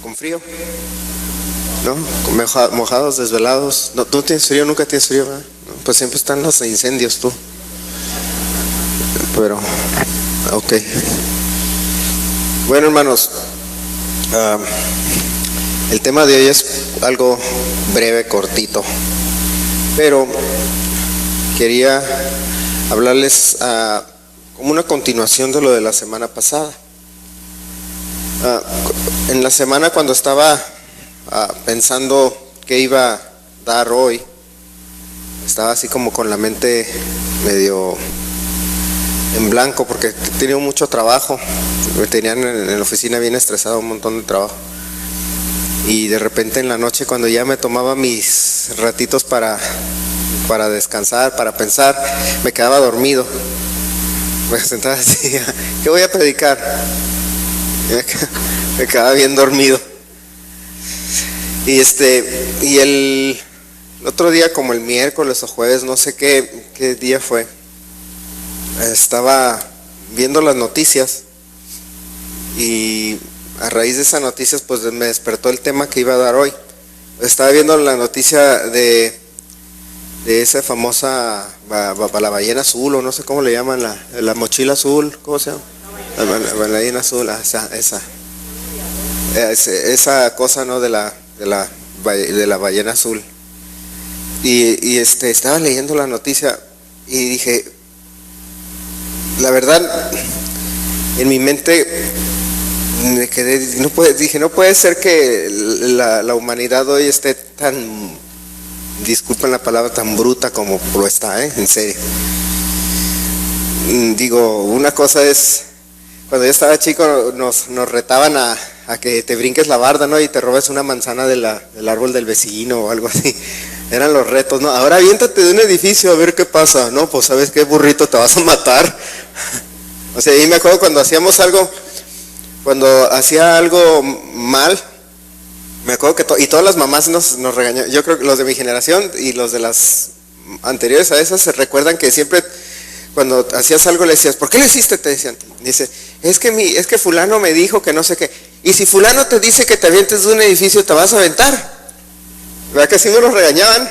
con frío, ¿no? Mojados, desvelados. No, ¿tú tienes frío? ¿Nunca tienes frío? ¿Verdad? No, pues siempre están los incendios tú. Pero, ok. Bueno, hermanos, el tema de hoy es algo breve, cortito, pero quería hablarles como una continuación de lo de la semana pasada. En la semana, cuando estaba pensando qué iba a dar hoy, estaba así como con la mente medio en blanco porque he tenido mucho trabajo. Me tenían en la oficina bien estresado, un montón de trabajo. Y de repente en la noche, cuando ya me tomaba mis ratitos para descansar, para pensar, me quedaba dormido. Me sentaba así, ¿qué voy a predicar? Me quedaba bien dormido. Y el otro día, como el miércoles o jueves, no sé qué día fue, estaba viendo las noticias y a raíz de esas noticias pues me despertó el tema que iba a dar hoy. Estaba viendo la noticia de esa famosa la ballena azul, o no sé cómo le llaman, la mochila azul, ¿cómo se llama? La ballena azul, esa cosa, ¿no? de la ballena azul. Y estaba leyendo la noticia y dije, la verdad, en mi mente me quedé, no puede ser que la humanidad hoy esté tan, disculpen la palabra, tan bruta como lo está, en serio. Digo, una cosa es, cuando yo estaba chico nos retaban a que te brinques la barda, ¿no? Y te robes una manzana del árbol del vecino o algo así. Eran los retos, ¿no? Ahora aviéntate de un edificio a ver qué pasa, ¿no? Pues sabes qué, burrito, te vas a matar. O sea, y me acuerdo cuando hacíamos algo, cuando hacía algo mal, me acuerdo que y todas las mamás nos regañaban. Yo creo que los de mi generación y los de las anteriores a esas se recuerdan que siempre cuando hacías algo le decías, ¿por qué lo hiciste? Te decían. Dice, es que fulano me dijo que no sé qué. Y si fulano te dice que te avientes de un edificio, te vas a aventar. ¿Verdad que así me los regañaban?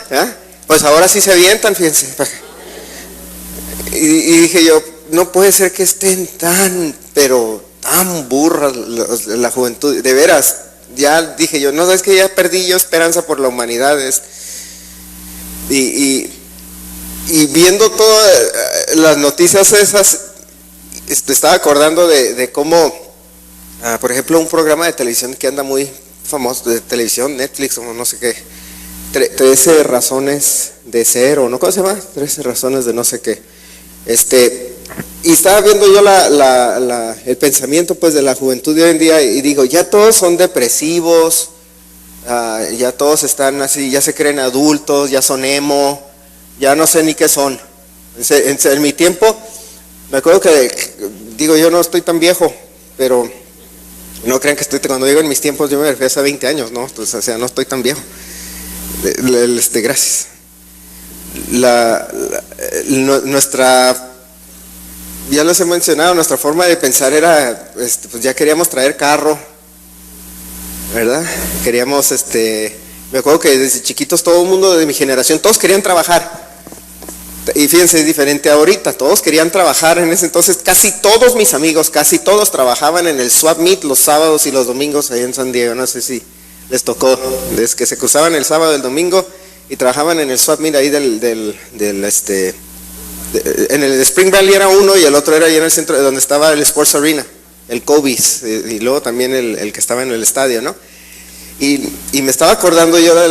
Pues ahora sí se avientan, fíjense. Y dije yo, no puede ser que estén pero tan burras la juventud, de veras. Ya dije yo, no, es que ya perdí yo esperanza por la humanidad. Y viendo todas las noticias esas, estaba acordando de cómo, por ejemplo, un programa de televisión que anda muy famoso, de televisión, Netflix o no sé qué, 13 razones de ser, o no, ¿cómo se llama? 13 razones de no sé qué. Y estaba viendo yo el pensamiento pues de la juventud de hoy en día y digo, ya todos son depresivos, ya todos están así, ya se creen adultos, ya son emo, ya no sé ni qué son. En mi tiempo, me acuerdo que, digo, yo no estoy tan viejo, pero no crean que cuando digo en mis tiempos, yo me refiero a hace 20 años, ¿no? Entonces, o sea, no estoy tan viejo. Gracias. Nuestra, ya les he mencionado, nuestra forma de pensar era, pues ya queríamos traer carro, ¿verdad? Queríamos, me acuerdo que desde chiquitos todo el mundo de mi generación, todos querían trabajar. Y fíjense, es diferente ahorita, todos querían trabajar en ese entonces, casi todos mis amigos, casi todos trabajaban en el Swap Meet los sábados y los domingos ahí en San Diego, no sé si les tocó, desde que se cruzaban el sábado y el domingo y trabajaban en el Swap Meet ahí en el Spring Valley era uno y el otro era ahí en el centro donde estaba el Sports Arena, el Kobe's, y luego también el que estaba en el estadio, ¿no? Y me estaba acordando yo de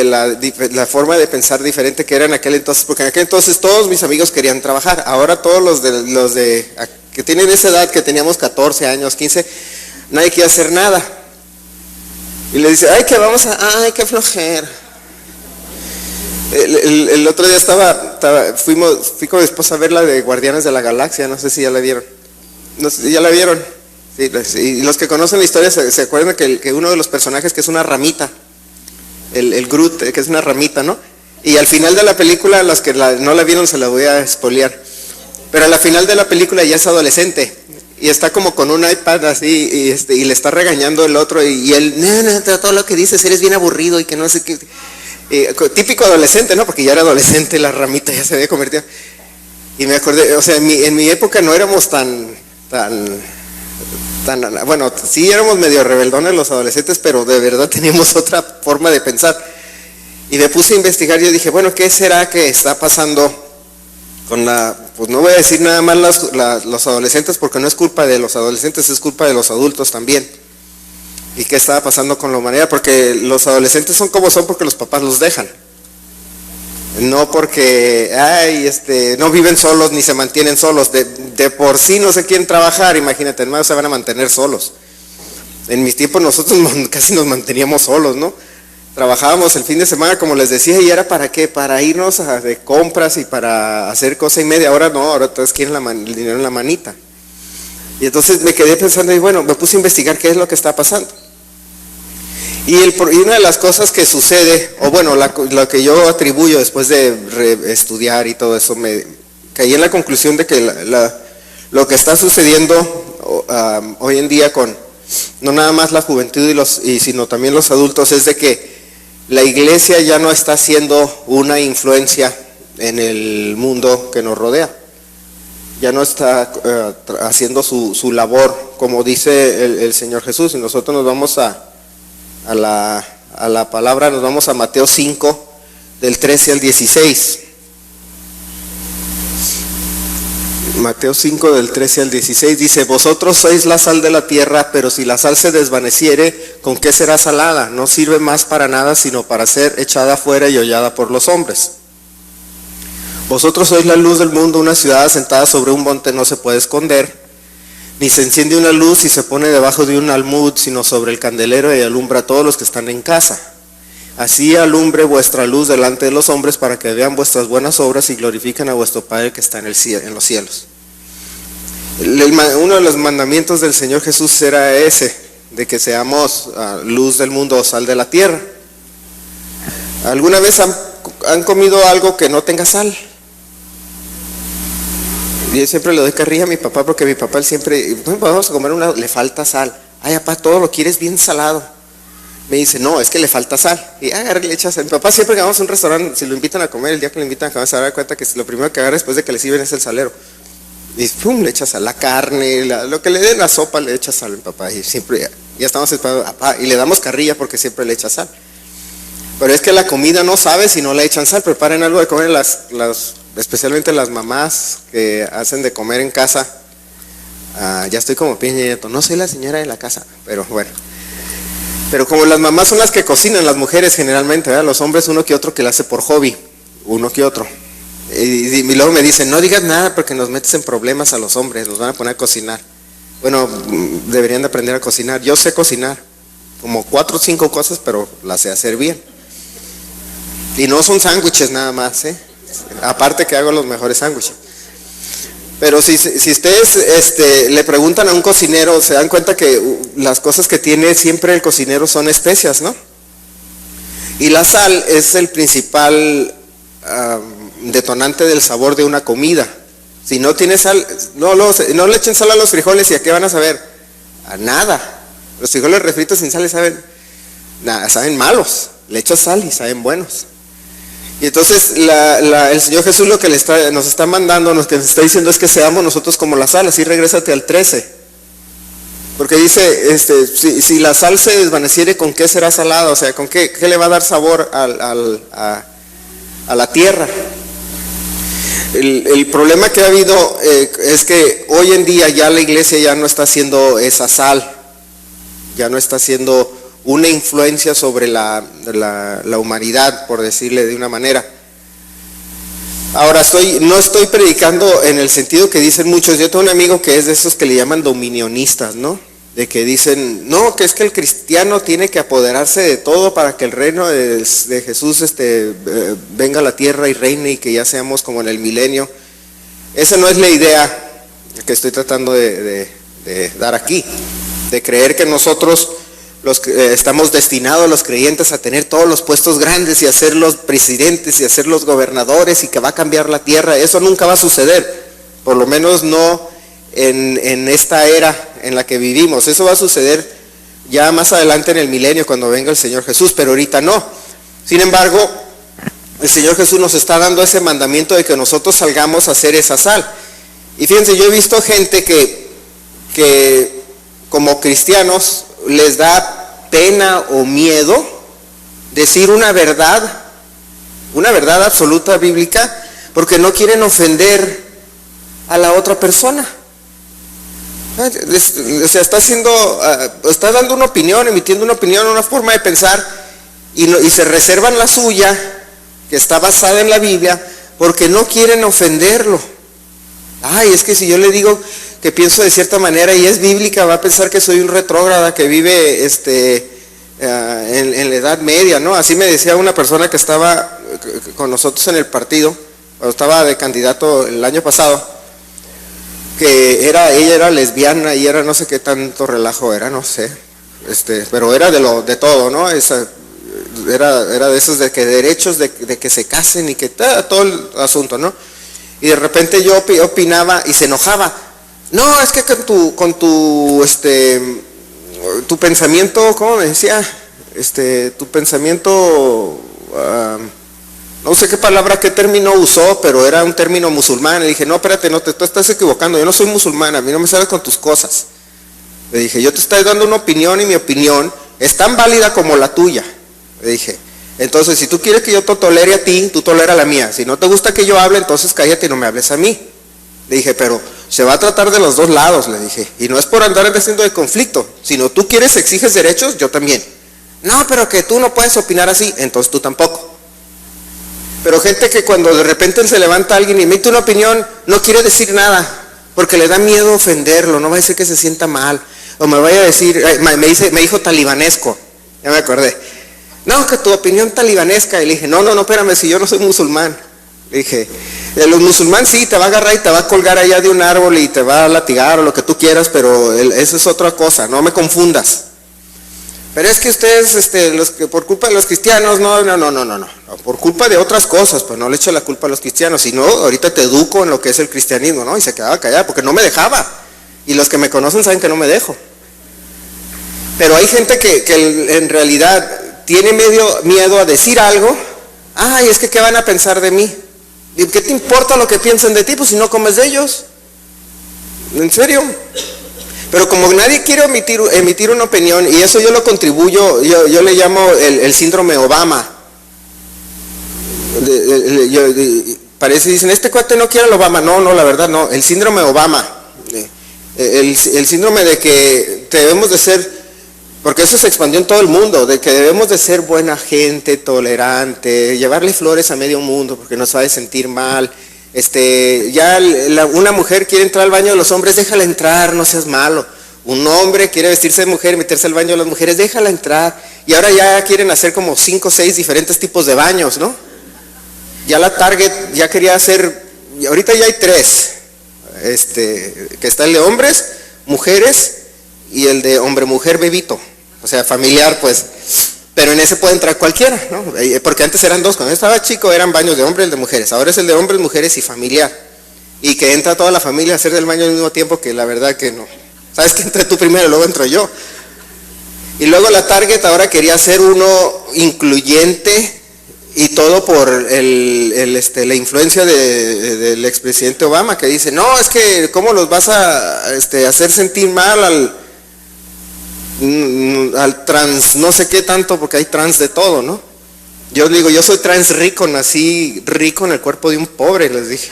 la forma de pensar diferente que era en aquel entonces, porque en aquel entonces todos mis amigos querían trabajar. Ahora todos los que tienen esa edad, que teníamos 14 años, 15, nadie quiere hacer nada. Y le dice, ay, qué flojera. El otro día fui con mi esposa a ver la de Guardianes de la Galaxia, no sé si ya la vieron. No sé, ¿ya la vieron? Sí, y los que conocen la historia se acuerdan que uno de los personajes que es una ramita, el Groot, que es una ramita, ¿no? Y al final de la película, los que no la vieron se la voy a spoilear, pero al final de la película ya es adolescente y está como con un iPad así, y le está regañando el otro, y él, no, todo lo que dices, eres bien aburrido, y que no sé qué. Típico adolescente, ¿no? Porque ya era adolescente, la ramita ya se había convertido. Y me acordé, o sea, en mi época no éramos tan, bueno, sí éramos medio rebeldones los adolescentes, pero de verdad teníamos otra forma de pensar. Y me puse a investigar, yo dije, bueno, ¿qué será que está pasando con pues no voy a decir nada más los adolescentes, porque no es culpa de los adolescentes, es culpa de los adultos también. ¿Y qué estaba pasando con la humanidad? Porque los adolescentes son como son porque los papás los dejan. No porque, no viven solos ni se mantienen solos. De por sí no se quieren trabajar, imagínate, hermano, se van a mantener solos. En mis tiempos nosotros casi nos manteníamos solos, ¿no? Trabajábamos el fin de semana, como les decía, y era ¿para qué? Para irnos de compras y para hacer cosa y media. Ahora no, ahora todos quieren el dinero en la manita. Y entonces me quedé pensando, y bueno, me puse a investigar qué es lo que está pasando. Y una de las cosas que sucede, o bueno, lo que yo atribuyo después de estudiar y todo eso, me caí en la conclusión de que lo que está sucediendo hoy en día con no nada más la juventud sino también los adultos, es de que la iglesia ya no está siendo una influencia en el mundo que nos rodea. Ya no está haciendo su labor, como dice el Señor Jesús. Y nosotros nos vamos a la palabra, nos vamos a Mateo 5, del 13 al 16. Mateo 5, del 13 al 16 dice: vosotros sois la sal de la tierra, pero si la sal se desvaneciere, ¿con qué será salada? No sirve más para nada, sino para ser echada fuera y hollada por los hombres. Vosotros sois la luz del mundo. Una ciudad asentada sobre un monte no se puede esconder, ni se enciende una luz y se pone debajo de un almud, sino sobre el candelero, y alumbra a todos los que están en casa. Así alumbre vuestra luz delante de los hombres, para que vean vuestras buenas obras y glorifiquen a vuestro Padre que está en los cielos. Uno de los mandamientos del Señor Jesús era ese, de que seamos luz del mundo o sal de la tierra. ¿Alguna vez han comido algo que no tenga sal? Yo siempre le doy carrilla a mi papá, porque mi papá siempre, vamos a comer le falta sal. Ay, papá, todo lo quieres bien salado. Me dice, no, es que le falta sal. Y agarra y le echa sal. Mi papá siempre que vamos a un restaurante, si lo invitan a comer, el día que lo invitan a comer, se va a dar cuenta que lo primero que agarra después de que le sirven es el salero. Y pum, le echa sal, la carne, lo que le den la sopa, le echa sal mi papá. Y siempre, ya estamos esperando, papá, y le damos carrilla porque siempre le echa sal. Pero es que la comida no sabe si no le echan sal. Preparen algo de comer, especialmente las mamás que hacen de comer en casa. Ya estoy como Peña Nieto, no soy la señora de la casa, pero bueno. Pero como las mamás son las que cocinan, las mujeres generalmente, ¿verdad? Los hombres uno que otro que lo hace por hobby, uno que otro. Y luego me dicen, no digas nada porque nos metes en problemas a los hombres, nos van a poner a cocinar. Bueno, deberían de aprender a cocinar. Yo sé cocinar, como 4 o 5 cosas, pero las sé hacer bien. Y no son sándwiches nada más, aparte que hago los mejores sándwiches. Pero si ustedes le preguntan a un cocinero, se dan cuenta que las cosas que tiene siempre el cocinero son especias, ¿no? Y la sal es el principal detonante del sabor de una comida. Si no tiene sal, no le echen sal a los frijoles, ¿y a qué van a saber? A nada. Los frijoles refritos sin sal saben malos. Le echas sal y saben buenos. Y entonces el Señor Jesús lo que nos está mandando, lo que nos está diciendo es que seamos nosotros como la sal. Así regrésate al 13. Porque dice, si la sal se desvaneciere, ¿con qué será salada? O sea, ¿con qué le va a dar sabor a la tierra? El problema que ha habido es que hoy en día ya la iglesia ya no está haciendo esa sal. Ya no está haciendo una influencia sobre la humanidad, por decirle de una manera. Ahora, no estoy predicando en el sentido que dicen muchos. Yo tengo un amigo que es de esos que le llaman dominionistas, ¿no? De que dicen, no, que es que el cristiano tiene que apoderarse de todo para que el reino de Jesús venga a la tierra y reine, y que ya seamos como en el milenio. Esa no es la idea que estoy tratando de dar aquí, de creer que nosotros estamos destinados, los creyentes, a tener todos los puestos grandes y a ser los presidentes y a ser los gobernadores y que va a cambiar la tierra. Eso nunca va a suceder, por lo menos no en esta era en la que vivimos. Eso va a suceder ya más adelante en el milenio cuando venga el Señor Jesús, pero ahorita no. Sin embargo, el Señor Jesús nos está dando ese mandamiento de que nosotros salgamos a hacer esa sal. Y fíjense, yo he visto gente que como cristianos les da pena o miedo decir una verdad absoluta bíblica, porque no quieren ofender a la otra persona. O sea, está dando una opinión, emitiendo una opinión, una forma de pensar, y se reservan la suya, que está basada en la Biblia, porque no quieren ofenderlo. Ay, es que si yo le digo que pienso de cierta manera y es bíblica, va a pensar que soy un retrógrada que vive en la Edad Media, ¿no? Así me decía una persona que estaba con nosotros en el partido, cuando estaba de candidato el año pasado, que ella era lesbiana y era no sé qué tanto relajo era, no sé, pero era de todo, ¿no? Era de esos de que derechos de que se casen y que todo el asunto, ¿no? Y de repente yo opinaba y se enojaba. No, es que con tu pensamiento, ¿cómo me decía? Tu pensamiento, no sé qué palabra, qué término usó, pero era un término musulmán. Le dije, no, espérate, no, tú estás equivocando, yo no soy musulmán, a mí no me sales con tus cosas. Le dije, yo te estoy dando una opinión y mi opinión es tan válida como la tuya. Le dije, entonces si tú quieres que yo te tolere a ti, tú tolera la mía. Si no te gusta que yo hable, entonces cállate y no me hables a mí. Le dije, pero se va a tratar de los dos lados, le dije. Y no es por andar haciendo de conflicto, sino tú quieres, exiges derechos, yo también. No, pero que tú no puedes opinar así, entonces tú tampoco. Pero gente que cuando de repente se levanta alguien y emite una opinión, no quiere decir nada, porque le da miedo ofenderlo, no va a decir que se sienta mal. O me vaya a decir, me dijo talibanesco, ya me acordé. No, que tu opinión talibanesca. Y le dije, no, espérame, si yo no soy musulmán. Le dije, los musulmanes sí, te va a agarrar y te va a colgar allá de un árbol y te va a latigar o lo que tú quieras, pero eso es otra cosa, no me confundas. Pero es que ustedes, los que por culpa de los cristianos, no, por culpa de otras cosas, pues no le echo la culpa a los cristianos, sino ahorita te educo en lo que es el cristianismo, ¿no? Y se quedaba callada porque no me dejaba. Y los que me conocen saben que no me dejo. Pero hay gente que en realidad tiene miedo a decir algo. Ay, es que ¿qué van a pensar de mí? ¿Y qué te importa lo que piensen de ti? Pues si no comes de ellos. ¿En serio? Pero como nadie quiere emitir una opinión, y eso yo lo contribuyo, yo le llamo el síndrome Obama. Dicen, este cuate no quiere al Obama. No, la verdad no, el síndrome Obama. El síndrome de que debemos de ser, porque eso se expandió en todo el mundo, de que debemos de ser buena gente, tolerante, llevarle flores a medio mundo porque nos va a sentir mal. Una mujer quiere entrar al baño de los hombres, déjala entrar, no seas malo. Un hombre quiere vestirse de mujer, meterse al baño de las mujeres, déjala entrar. Y ahora ya quieren hacer como 5 o 6 diferentes tipos de baños, ¿no? Ya la Target ya quería hacer, ahorita ya hay 3, que está el de hombres, mujeres y el de hombre-mujer bebito, o sea, familiar pues. Pero en ese puede entrar cualquiera, ¿no? Porque antes eran 2, cuando yo estaba chico eran baños de hombres y el de mujeres, ahora es el de hombres, mujeres y familiar. Y que entra toda la familia a hacer del baño al mismo tiempo, que la verdad que no. Sabes que entré tú primero, luego entro yo. Y luego la Target ahora quería hacer uno incluyente y todo por la influencia del expresidente Obama, que dice, no, es que ¿cómo los vas a hacer sentir mal al trans, no sé qué tanto, porque hay trans de todo, ¿no? Yo digo, yo soy trans rico, nací rico en el cuerpo de un pobre, les dije.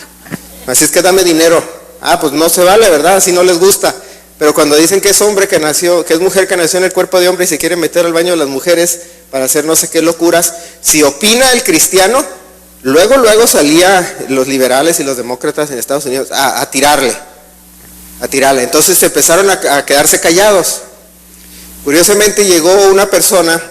Así es que dame dinero. Ah, pues no se vale, ¿verdad? Así no les gusta. Pero cuando dicen que es hombre que es mujer que nació en el cuerpo de hombre y se quiere meter al baño de las mujeres para hacer no sé qué locuras, si opina el cristiano, luego salía los liberales y los demócratas en Estados Unidos a tirarle. Entonces empezaron a quedarse callados. Curiosamente llegó una persona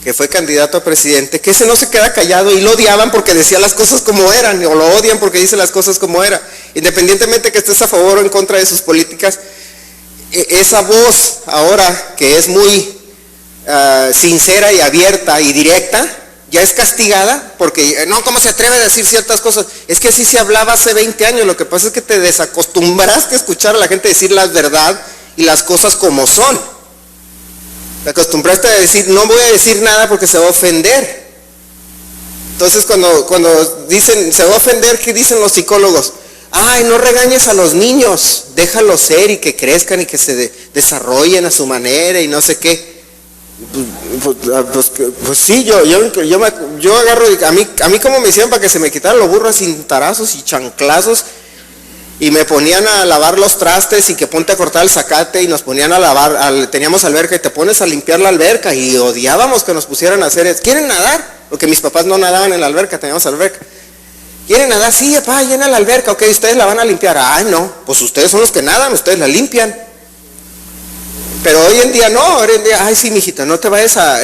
que fue candidato a presidente, que ese no se queda callado y lo odiaban porque decía las cosas como eran, o lo odian porque dice las cosas como eran. Independientemente que estés a favor o en contra de sus políticas, esa voz ahora que es muy sincera y abierta y directa, ya es castigada, porque no, ¿cómo se atreve a decir ciertas cosas? Es que así se hablaba hace 20 años, lo que pasa es que te desacostumbraste a escuchar a la gente decir la verdad y las cosas como son. Te acostumbraste a decir, no voy a decir nada porque se va a ofender. Entonces cuando dicen, se va a ofender, ¿qué dicen los psicólogos? Ay, no regañes a los niños, déjalos ser y que crezcan y que se desarrollen a su manera y no sé qué. Pues sí, yo agarro, a mí como me hicieron para que se me quitaran los burros sin tarazos y chanclazos, y me ponían a lavar los trastes y que ponte a cortar el zacate y nos ponían a lavar, teníamos alberca y te pones a limpiar la alberca y odiábamos que nos pusieran a hacer eso. ¿Quieren nadar? Porque mis papás no nadaban en la alberca, teníamos alberca. ¿Quieren nadar? Sí, papá, llena la alberca, ok, ustedes la van a limpiar. Ay, no, pues ustedes son los que nadan, ustedes la limpian. Pero hoy en día no, hoy en día, ay sí, mijito, no te vayas a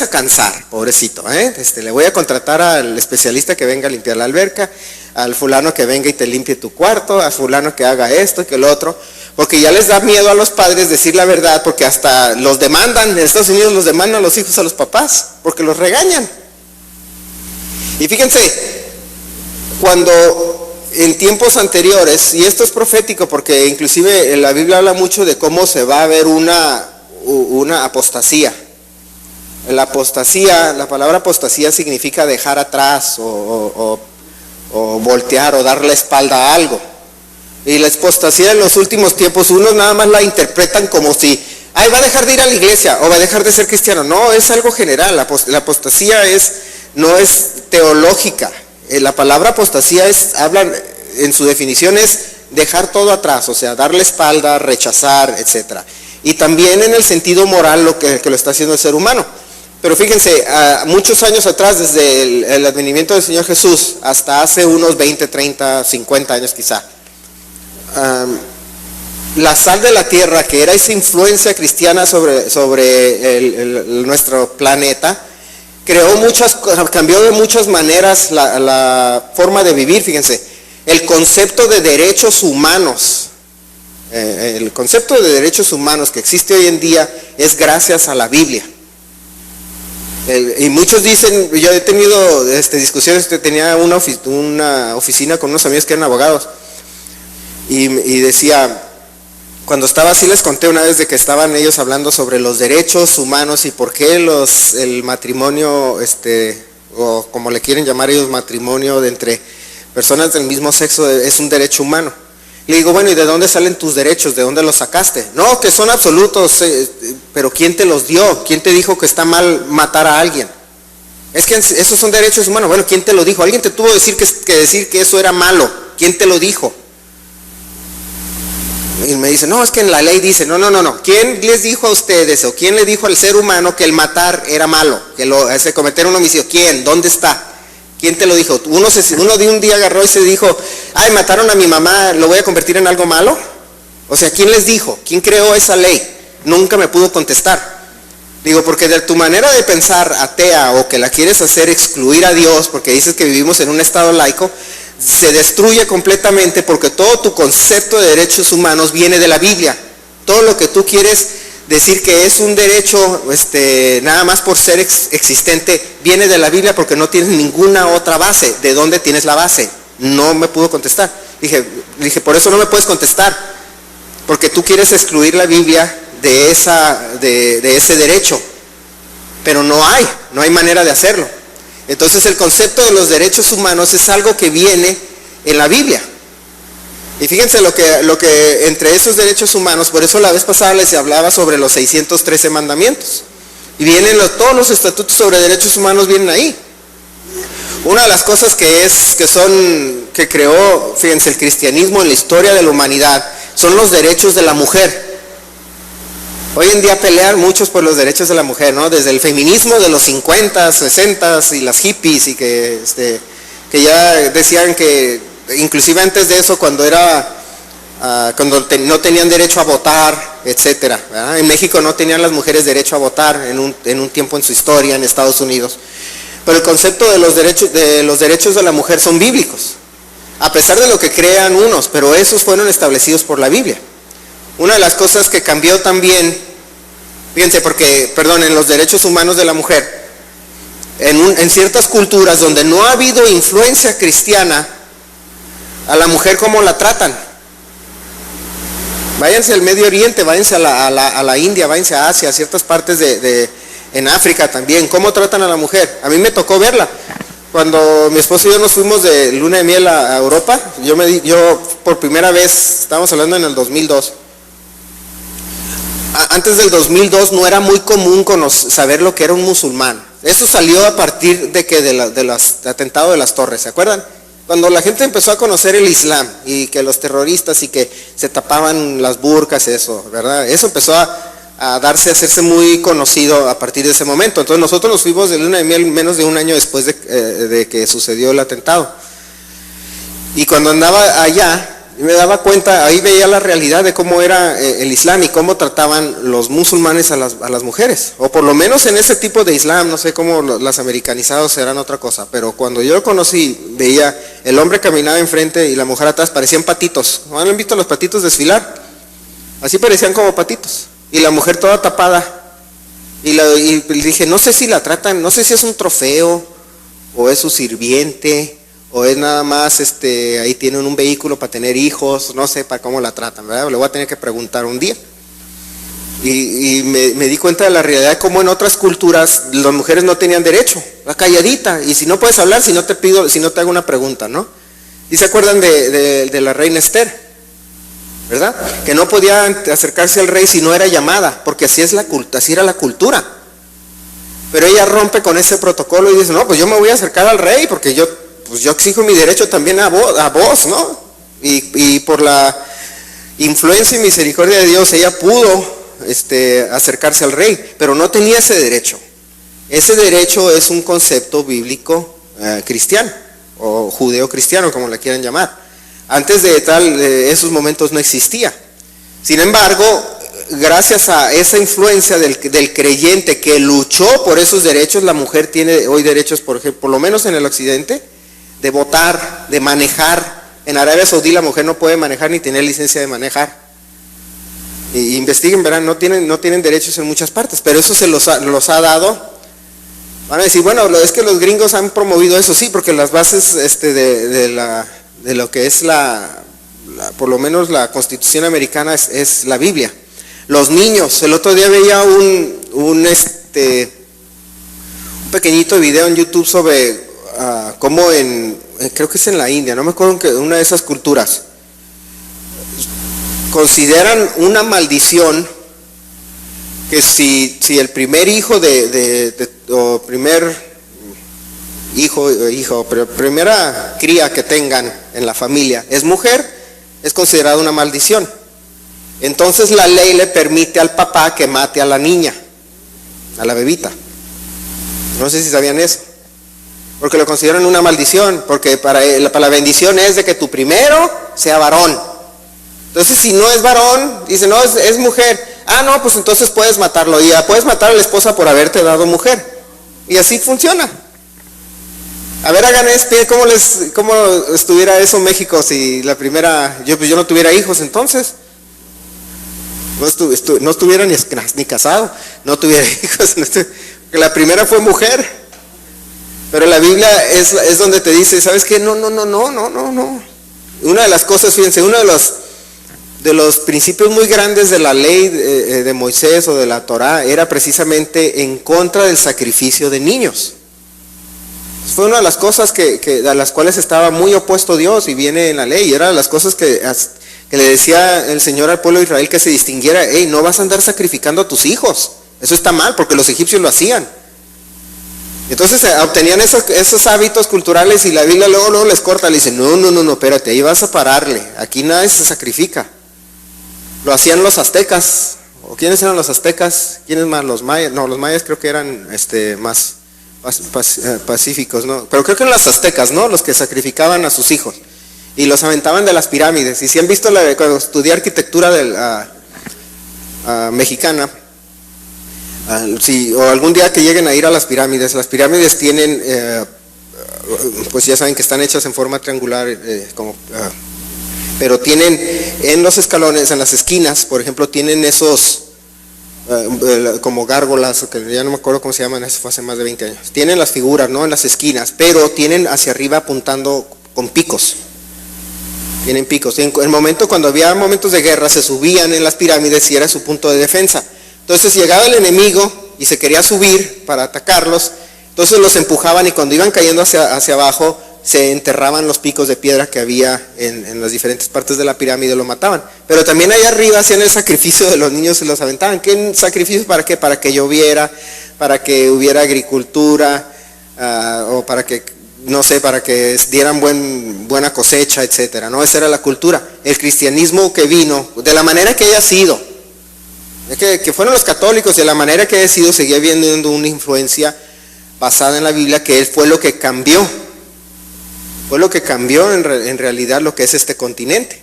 cansar, pobrecito, le voy a contratar al especialista que venga a limpiar la alberca, al fulano que venga y te limpie tu cuarto, al fulano que haga esto y que lo otro, porque ya les da miedo a los padres decir la verdad, porque hasta los demandan, en Estados Unidos los demandan los hijos a los papás, porque los regañan. Y fíjense, cuando en tiempos anteriores, y esto es profético porque inclusive la Biblia habla mucho de cómo se va a ver una apostasía. La apostasía, la palabra apostasía significa dejar atrás o voltear o dar la espalda a algo. Y la apostasía en los últimos tiempos, unos nada más la interpretan como si, ay, va a dejar de ir a la iglesia o va a dejar de ser cristiano. No, es algo general. La apostasía no es teológica. La palabra apostasía habla en su definición es dejar todo atrás, o sea, darle espalda, rechazar, etc. Y también en el sentido moral que lo está haciendo el ser humano. Pero fíjense, muchos años atrás, desde el advenimiento del Señor Jesús, hasta hace unos 20, 30, 50 años quizá, la sal de la tierra, que era esa influencia cristiana sobre nuestro planeta, cambió de muchas maneras la forma de vivir. Fíjense, el concepto de derechos humanos, que existe hoy en día es gracias a la Biblia. Y muchos dicen, yo he tenido discusiones, tenía una oficina con unos amigos que eran abogados, y decía, cuando estaba así les conté una vez de que estaban ellos hablando sobre los derechos humanos y por qué el matrimonio, o como le quieren llamar ellos, matrimonio de entre personas del mismo sexo es un derecho humano. Le digo, bueno, ¿y de dónde salen tus derechos? ¿De dónde los sacaste? No, que son absolutos, pero ¿quién te los dio? ¿Quién te dijo que está mal matar a alguien? Es que esos son derechos humanos. Bueno, ¿quién te lo dijo? Alguien te tuvo que decir que eso era malo. ¿Quién te lo dijo? Y me dice, no, es que en la ley dice, no. ¿Quién les dijo a ustedes o quién le dijo al ser humano que el matar era malo? Que cometer un homicidio. ¿Quién? ¿Dónde está? ¿Quién te lo dijo? Uno de un día agarró y se dijo, ay, mataron a mi mamá, ¿lo voy a convertir en algo malo? O sea, ¿quién les dijo? ¿Quién creó esa ley? Nunca me pudo contestar. Digo, porque de tu manera de pensar atea o que la quieres hacer excluir a Dios, porque dices que vivimos en un estado laico, se destruye completamente porque todo tu concepto de derechos humanos viene de la Biblia. Todo lo que tú quieres decir que es un derecho nada más por ser existente viene de la Biblia porque no tienes ninguna otra base. ¿De dónde tienes la base? No me pudo contestar. Dije, por eso no me puedes contestar, porque tú quieres excluir la Biblia de ese derecho, pero no hay manera de hacerlo. Entonces el concepto de los derechos humanos es algo que viene en la Biblia. Y fíjense lo que entre esos derechos humanos, por eso la vez pasada les hablaba sobre los 613 mandamientos. Y vienen todos los estatutos sobre derechos humanos vienen ahí. Una de las cosas que creó, fíjense, el cristianismo en la historia de la humanidad, son los derechos de la mujer. Hoy en día pelean muchos por los derechos de la mujer, ¿no? Desde el feminismo de los 50, 60 y las hippies, y que ya decían que, inclusive antes de eso, cuando no tenían derecho a votar, etcétera, ¿verdad? En México no tenían las mujeres derecho a votar en un tiempo en su historia, en Estados Unidos. Pero el concepto de los derechos de la mujer son bíblicos, a pesar de lo que crean unos, pero esos fueron establecidos por la Biblia. Una de las cosas que cambió también, fíjense, en los derechos humanos de la mujer, en ciertas culturas donde no ha habido influencia cristiana, a la mujer cómo la tratan. Váyanse al Medio Oriente, váyanse a la India, váyanse a Asia, a ciertas partes en África también. ¿Cómo tratan a la mujer? A mí me tocó verla. Cuando mi esposo y yo nos fuimos de luna de miel a Europa, yo por primera vez, estábamos hablando en el 2002. Antes del 2002 no era muy común saber lo que era un musulmán. Eso salió a partir de los atentados de las torres, ¿se acuerdan? Cuando la gente empezó a conocer el Islam y que los terroristas y que se tapaban las burkas, eso, ¿verdad? Eso empezó a hacerse muy conocido a partir de ese momento. Entonces nosotros nos fuimos de luna de miel menos de un año después de que sucedió el atentado. Y cuando andaba allá, me daba cuenta, ahí veía la realidad de cómo era el Islam y cómo trataban los musulmanes a las mujeres. O por lo menos en ese tipo de Islam, no sé cómo las americanizados serán otra cosa. Pero cuando yo lo conocí, veía el hombre caminaba enfrente y la mujer atrás, parecían patitos. ¿No han visto los patitos desfilar? Así parecían como patitos. Y la mujer toda tapada. Y dije, no sé si la tratan, no sé si es un trofeo, o es su sirviente, o es nada más, ahí tienen un vehículo para tener hijos, no sé para cómo la tratan, ¿verdad? Le voy a tener que preguntar un día. Y me di cuenta de la realidad de cómo en otras culturas las mujeres no tenían derecho, la calladita, y si no puedes hablar, si no te hago una pregunta, ¿no? ¿Y se acuerdan de la reina Esther? ¿Verdad? Que no podía acercarse al rey si no era llamada, porque así era la cultura. Pero ella rompe con ese protocolo y dice, no, pues yo me voy a acercar al rey, porque yo exijo mi derecho también a vos, ¿no? Y por la influencia y misericordia de Dios, ella pudo acercarse al rey, pero no tenía ese derecho. Ese derecho es un concepto bíblico cristiano, o judeo-cristiano, como le quieran llamar. Antes de esos momentos no existía. Sin embargo, gracias a esa influencia del creyente que luchó por esos derechos, la mujer tiene hoy derechos, por lo menos en el occidente, de votar, de manejar. En Arabia Saudí la mujer no puede manejar ni tener licencia de manejar. Investiguen, verán, no tienen derechos en muchas partes, pero eso se los ha dado. Van a decir, bueno, es que los gringos han promovido eso, sí, porque las bases de lo que es por lo menos la Constitución americana es la Biblia. Los niños, el otro día veía un pequeñito video en YouTube sobre cómo creo que es en la India, no me acuerdo, que una de esas culturas consideran una maldición que si el primer hijo o primer hijo, pero primera cría que tengan en la familia es mujer, es considerada una maldición. Entonces la ley le permite al papá que mate a la niña, a la bebita. No sé si sabían eso, porque lo consideran una maldición, porque para la bendición es de que tu primero sea varón. Entonces si no es varón, dice no, es mujer, no, pues entonces puedes matarlo, y puedes matar a la esposa por haberte dado mujer, y así funciona. A ver, hagan cómo estuviera eso en México si la primera, yo no tuviera hijos, entonces no estuviera ni casado, no tuviera hijos, porque la primera fue mujer. Pero la Biblia es donde te dice, ¿sabes qué? No. Una de las cosas, fíjense, uno de los principios muy grandes de la ley de Moisés o de la Torá era precisamente en contra del sacrificio de niños. Fue una de las cosas a las cuales estaba muy opuesto Dios, y viene en la ley, y era de las cosas que le decía el Señor al pueblo de Israel, que se distinguiera, no vas a andar sacrificando a tus hijos, eso está mal, porque los egipcios lo hacían. Entonces obtenían esos hábitos culturales, y la Biblia luego les corta, le dice, no, espérate, ahí vas a pararle, aquí nadie se sacrifica. Lo hacían los aztecas. ¿O quiénes eran los aztecas? ¿Quiénes más? Los mayas. No, los mayas creo que eran más pacíficos, ¿no? Pero creo que eran los aztecas, ¿no? Los que sacrificaban a sus hijos y los aventaban de las pirámides. Y si han visto cuando estudié arquitectura mexicana, o algún día que lleguen a ir a las pirámides tienen, pues ya saben que están hechas en forma triangular, pero tienen en los escalones, en las esquinas, por ejemplo, tienen como gárgolas, que ya no me acuerdo cómo se llaman, eso fue hace más de 20 años. Tienen las figuras, ¿no?, en las esquinas, pero tienen hacia arriba apuntando con picos. Tienen picos. En el momento, cuando había momentos de guerra, se subían en las pirámides y era su punto de defensa. Entonces llegaba el enemigo y se quería subir para atacarlos, entonces los empujaban y cuando iban cayendo hacia abajo, se enterraban los picos de piedra que había en las diferentes partes de la pirámide y lo mataban. Pero también allá arriba hacían el sacrificio de los niños y los aventaban. ¿Qué sacrificio? ¿Para qué? Para que lloviera, para que hubiera agricultura, o para que, no sé, para que dieran buena cosecha, etcétera, ¿no? Esa era la cultura. El cristianismo que vino, de la manera que haya sido, que fueron los católicos, de la manera que haya sido, seguía habiendo una influencia basada en la Biblia, que fue lo que cambió. Fue lo que cambió en realidad lo que es este continente.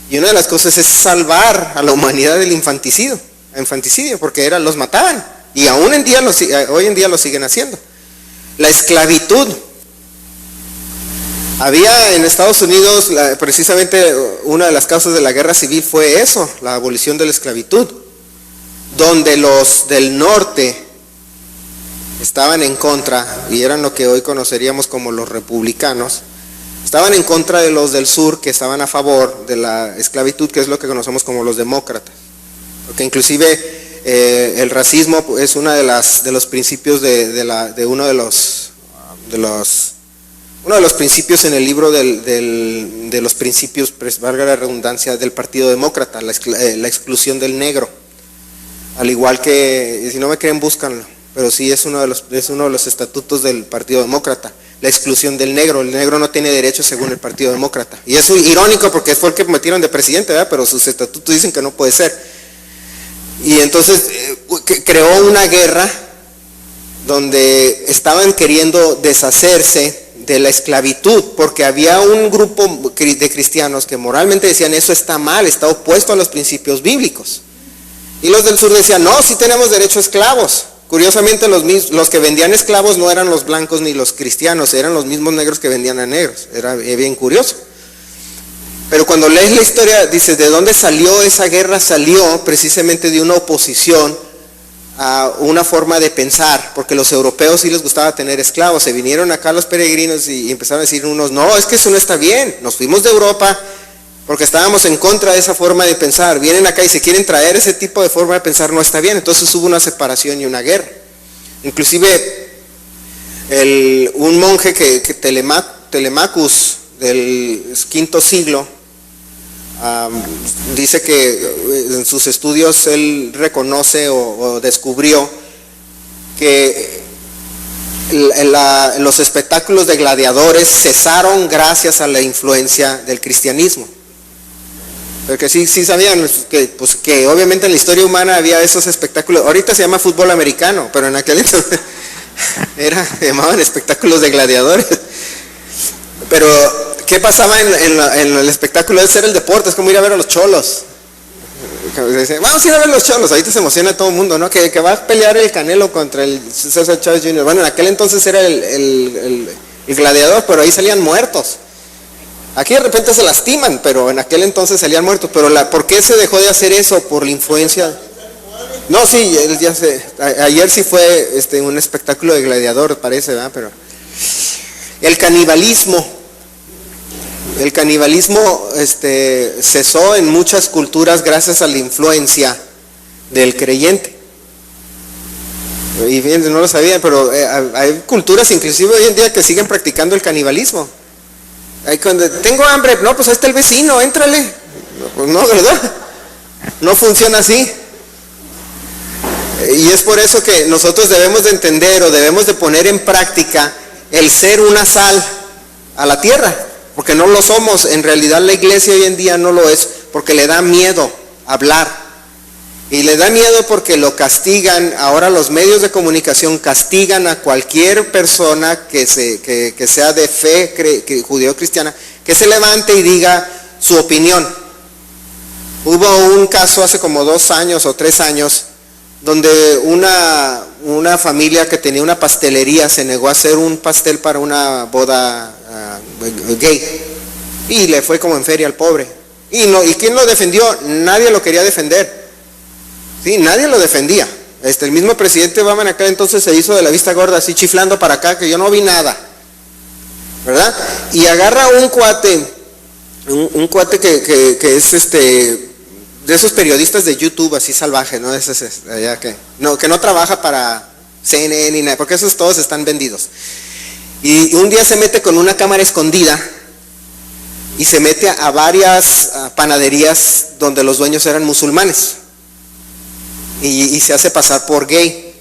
Y una de las cosas es salvar a la humanidad del infanticidio, porque los mataban. Y aún hoy en día lo siguen haciendo. La esclavitud. Había en Estados Unidos, precisamente una de las causas de la guerra civil fue eso, la abolición de la esclavitud. Donde los del norte estaban en contra, y eran lo que hoy conoceríamos como los republicanos, estaban en contra de los del sur que estaban a favor de la esclavitud, que es lo que conocemos como los demócratas. Porque inclusive el racismo es uno de los principios uno de los principios en el libro de los principios, valga la redundancia, del Partido Demócrata, la exclusión del negro. Al igual que, si no me creen, búscanlo, pero sí es uno de los estatutos del Partido Demócrata, la exclusión del negro. El negro no tiene derechos según el Partido Demócrata. Y es irónico porque fue el que metieron de presidente, ¿verdad? Pero sus estatutos dicen que no puede ser. Y entonces creó una guerra donde estaban queriendo deshacerse de la esclavitud, porque había un grupo de cristianos que moralmente decían eso está mal, está opuesto a los principios bíblicos. Y los del sur decían, no, sí tenemos derecho a esclavos. Curiosamente los que vendían esclavos no eran los blancos ni los cristianos, eran los mismos negros que vendían a negros. Era bien curioso. Pero cuando lees la historia, dices, ¿de dónde salió esa guerra? Salió precisamente de una oposición a una forma de pensar, porque los europeos sí les gustaba tener esclavos. Se vinieron acá los peregrinos y empezaron a decir unos, no, es que eso no está bien. Nos fuimos de Europa porque estábamos en contra de esa forma de pensar. Vienen acá y se quieren traer ese tipo de forma de pensar, no está bien. Entonces hubo una separación y una guerra. Inclusive un monje Telemachus del V siglo dice que en sus estudios él reconoce o descubrió que los espectáculos de gladiadores cesaron gracias a la influencia del cristianismo. Porque sí sabían que obviamente en la historia humana había esos espectáculos. Ahorita se llama fútbol americano, pero en aquel entonces se llamaban espectáculos de gladiadores. Pero ¿qué pasaba en el espectáculo? Ese era el deporte, es como ir a ver a los cholos. Vamos a ir a ver a los cholos, ahorita se emociona todo el mundo, ¿no? Que va a pelear el Canelo contra el César Chávez Jr. Bueno, en aquel entonces era el gladiador, pero ahí salían muertos. Aquí de repente se lastiman, pero en aquel entonces salían muertos. Pero ¿por qué se dejó de hacer eso? Por la influencia. No, sí, ayer sí fue un espectáculo de gladiador, parece, ¿verdad? Pero el canibalismo cesó en muchas culturas gracias a la influencia del creyente. Y fíjense, no lo sabían, pero hay culturas inclusive hoy en día que siguen practicando el canibalismo. Cuando tengo hambre, no, pues ahí está el vecino, éntrale. Pues no, ¿verdad? No funciona así. Y es por eso que nosotros debemos de entender o debemos de poner en práctica el ser una sal a la tierra, porque no lo somos. En realidad la iglesia hoy en día no lo es, porque le da miedo hablar. Y le da miedo porque lo castigan. Ahora los medios de comunicación castigan a cualquier persona que sea de fe judeo-cristiana, que se levante y diga su opinión. Hubo un caso hace como 2 años o 3 años, donde una familia que tenía una pastelería se negó a hacer un pastel para una boda gay. Y le fue como en feria al pobre. ¿Y quién lo defendió? Nadie lo quería defender. Sí, nadie lo defendía. El mismo presidente Obama en aquel entonces se hizo de la vista gorda, así chiflando para acá, que yo no vi nada, ¿verdad? Y agarra un cuate que es de esos periodistas de YouTube así salvajes, ¿no? Que no trabaja para CNN ni nada, porque esos todos están vendidos. Y un día se mete con una cámara escondida y se mete a varias panaderías donde los dueños eran musulmanes y se hace pasar por gay.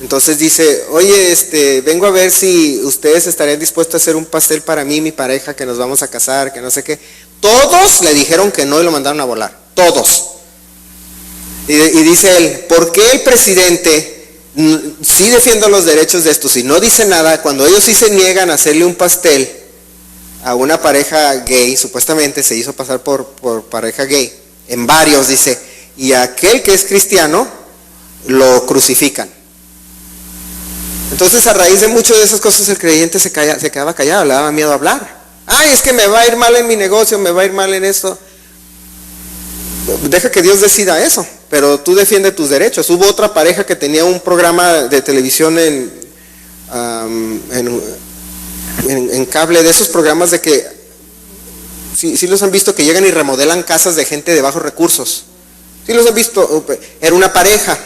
Entonces dice, oye, vengo a ver si ustedes estarían dispuestos a hacer un pastel para mí y mi pareja, que nos vamos a casar, que no sé qué. Todos le dijeron que no y lo mandaron a volar, todos. Y dice él, ¿por qué el presidente sí defiende los derechos de estos y no dice nada cuando ellos sí se niegan a hacerle un pastel a una pareja gay? Supuestamente se hizo pasar por pareja gay, en varios, dice, y aquel que es cristiano lo crucifican. Entonces, a raíz de muchas de esas cosas, el creyente se quedaba callado, le daba miedo a hablar. Ay, es que me va a ir mal en mi negocio, me va a ir mal en esto. Deja que Dios decida eso, pero tú defiende tus derechos. Hubo otra pareja que tenía un programa de televisión en cable, de esos programas de que, sí los han visto, que llegan y remodelan casas de gente de bajos recursos. Sí los han visto. Era una pareja.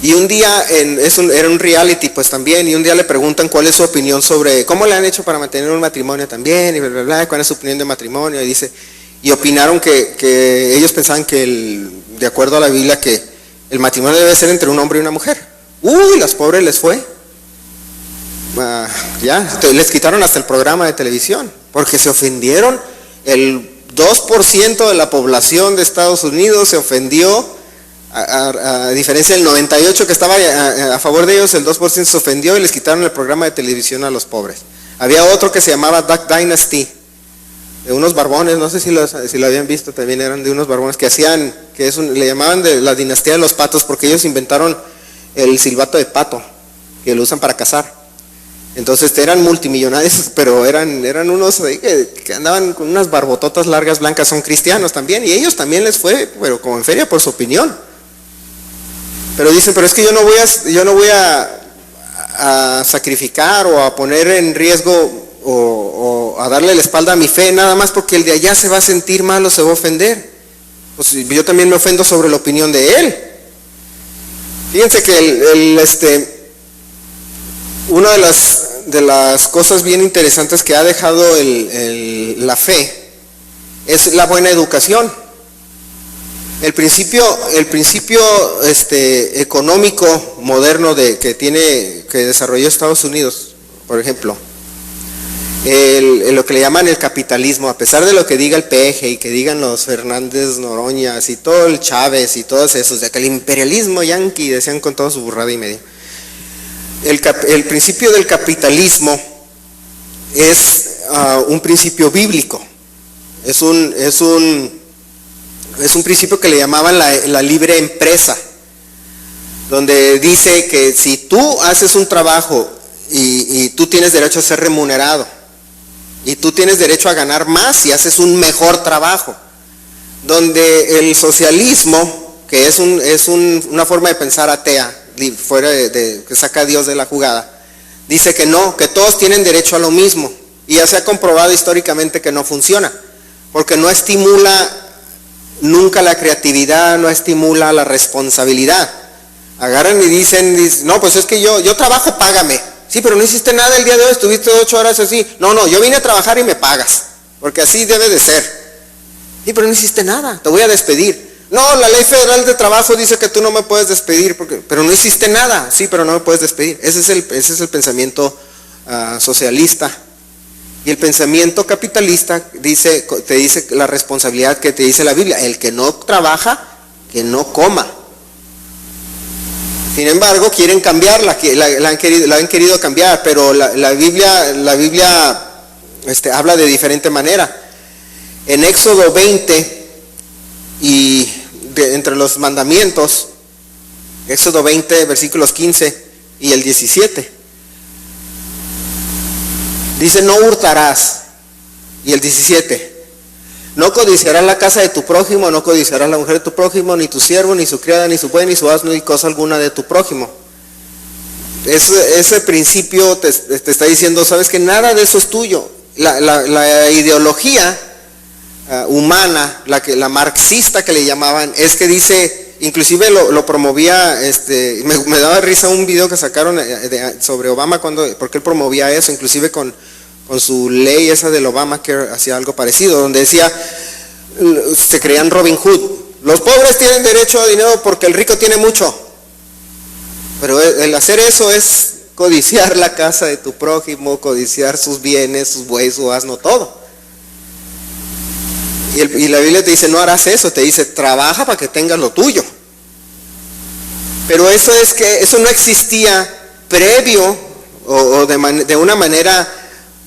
Y un día, era un reality pues también, y un día le preguntan cuál es su opinión sobre cómo le han hecho para mantener un matrimonio también, y bla, bla, bla, cuál es su opinión de matrimonio, y opinaron que ellos pensaban que de acuerdo a la Biblia, que el matrimonio debe ser entre un hombre y una mujer. Las pobres les fue. Les quitaron hasta el programa de televisión, porque se ofendieron. El 2% de la población de Estados Unidos se ofendió. A diferencia del 98% que estaba a favor de ellos, el 2% se ofendió y les quitaron el programa de televisión a los pobres. Había otro que se llamaba Duck Dynasty, de unos barbones, no sé si lo habían visto, también eran de unos barbones que hacían, le llamaban de la dinastía de los patos, porque ellos inventaron el silbato de pato, que lo usan para cazar. Entonces eran multimillonarios, pero eran unos que andaban con unas barbototas largas blancas, son cristianos también, y ellos también les fue, pero como en feria, por su opinión. Pero dicen, pero es que yo no voy a sacrificar o a poner en riesgo o a darle la espalda a mi fe, nada más porque el de allá se va a sentir mal o se va a ofender. Pues yo también me ofendo sobre la opinión de él. Fíjense que una de las cosas bien interesantes que ha dejado la fe es la buena educación. El principio económico moderno que desarrolló Estados Unidos, por ejemplo, lo que le llaman el capitalismo, a pesar de lo que diga el PG y que digan los Fernández Noroñas y todo el Chávez y todos esos, de que el imperialismo yanqui, decían con toda su burrada y media. El principio del capitalismo es un principio bíblico, es un principio que le llamaban la libre empresa, donde dice que si tú haces un trabajo y tú tienes derecho a ser remunerado, y tú tienes derecho a ganar más si haces un mejor trabajo, donde el socialismo, que es una forma de pensar atea, fuera que saca a Dios de la jugada, dice que no, que todos tienen derecho a lo mismo, y ya se ha comprobado históricamente que no funciona, porque no estimula nunca la creatividad, no estimula la responsabilidad. Agarran y dicen, no, pues es que yo trabajo, págame. Sí, pero no hiciste nada el día de hoy, estuviste 8 horas así. No, yo vine a trabajar y me pagas, porque así debe de ser. Sí, pero no hiciste nada, te voy a despedir. No, la ley federal de trabajo dice que tú no me puedes despedir, pero no hiciste nada. Sí, pero no me puedes despedir. Ese es el pensamiento socialista. Y el pensamiento capitalista te dice la responsabilidad que te dice la Biblia: el que no trabaja, que no coma. Sin embargo, quieren cambiarla, la han querido cambiar, pero la Biblia habla de diferente manera. En Éxodo 20, y entre los mandamientos, Éxodo 20, versículos 15 y el 17, dice: no hurtarás. Y el 17, No codiciarás la casa de tu prójimo, no codiciarás la mujer de tu prójimo, ni tu siervo, ni su criada, ni su buey, ni su asno, ni cosa alguna de tu prójimo. Ese principio te está diciendo, sabes que nada de eso es tuyo. La ideología humana, la marxista que le llamaban, es que dice, inclusive lo promovía, me daba risa un video que sacaron sobre Obama, porque él promovía eso, inclusive con su ley esa del Obamacare, hacía algo parecido, donde decía, se creían Robin Hood, los pobres tienen derecho a dinero porque el rico tiene mucho, pero el hacer eso es codiciar la casa de tu prójimo, codiciar sus bienes, sus bueyes, su asno, todo. Y la Biblia te dice, no harás eso, te dice, trabaja para que tengas lo tuyo. Pero eso no existía previo o de una manera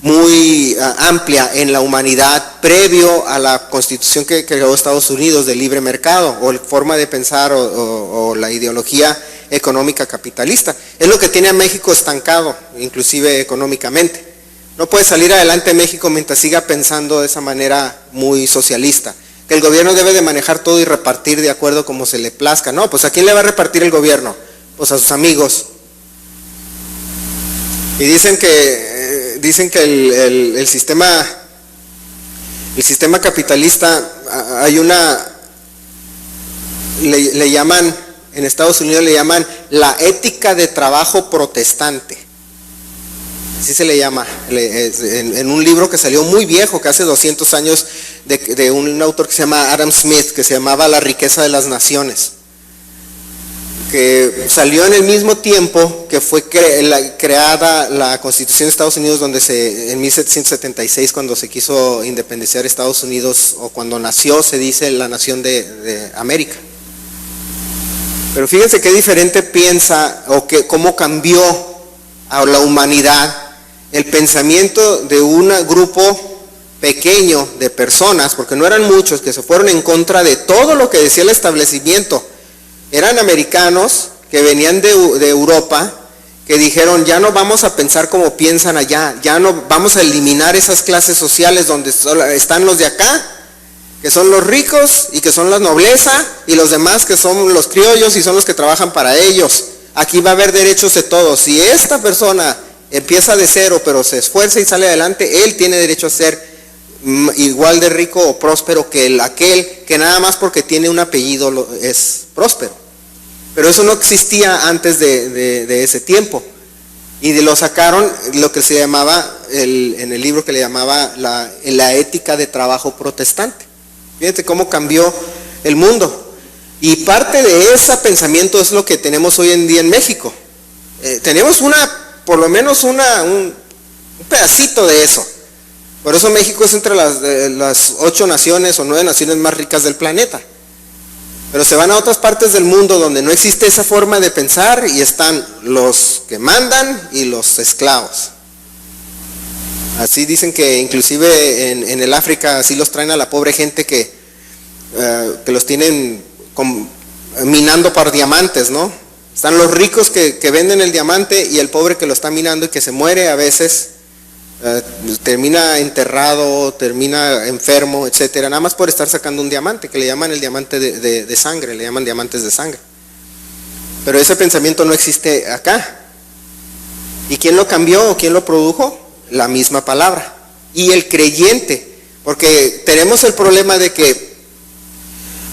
muy amplia en la humanidad, previo a la constitución que creó Estados Unidos de libre mercado, o la forma de pensar o la ideología económica capitalista. Es lo que tiene a México estancado, inclusive económicamente. No puede salir adelante México mientras siga pensando de esa manera muy socialista, que el gobierno debe de manejar todo y repartir de acuerdo como se le plazca. No, pues ¿a quién le va a repartir el gobierno? Pues a sus amigos. Y dicen que el sistema capitalista, le llaman, en Estados Unidos le llaman la ética de trabajo protestante. Así se le llama, en un libro que salió muy viejo, que hace 200 años, de un autor que se llama Adam Smith, que se llamaba La riqueza de las naciones, que salió en el mismo tiempo que fue creada la Constitución de Estados Unidos, en 1776, cuando se quiso independizar Estados Unidos, o cuando nació, se dice, la nación de América. Pero fíjense qué diferente piensa, cómo cambió a la humanidad el pensamiento de un grupo pequeño de personas, porque no eran muchos, que se fueron en contra de todo lo que decía el establecimiento. Eran americanos que venían de Europa, que dijeron, ya no vamos a pensar como piensan allá, ya no vamos a eliminar esas clases sociales donde están los de acá, que son los ricos y que son la nobleza, y los demás que son los criollos y son los que trabajan para ellos. Aquí va a haber derechos de todos. Si esta persona empieza de cero, pero se esfuerza y sale adelante, él tiene derecho a ser igual de rico o próspero que aquel que nada más porque tiene un apellido es próspero. Pero eso no existía antes de ese tiempo. Y lo sacaron lo que se llamaba, en el libro que le llamaba la ética de trabajo protestante. Fíjate cómo cambió el mundo. Y parte de ese pensamiento es lo que tenemos hoy en día en México. Tenemos por lo menos un pedacito de eso. Por eso México es entre las 8 naciones o 9 naciones más ricas del planeta. Pero se van a otras partes del mundo donde no existe esa forma de pensar y están los que mandan y los esclavos. Así dicen que inclusive en el África así los traen a la pobre gente que los tienen minando por diamantes, ¿no? Están los ricos que venden el diamante y el pobre que lo está minando y que se muere a veces, termina enterrado, termina enfermo, etcétera, nada más por estar sacando un diamante, que le llaman el diamante de sangre, le llaman diamantes de sangre. Pero ese pensamiento no existe acá. ¿Y quién lo cambió o quién lo produjo? La misma palabra. Y el creyente, porque tenemos el problema de que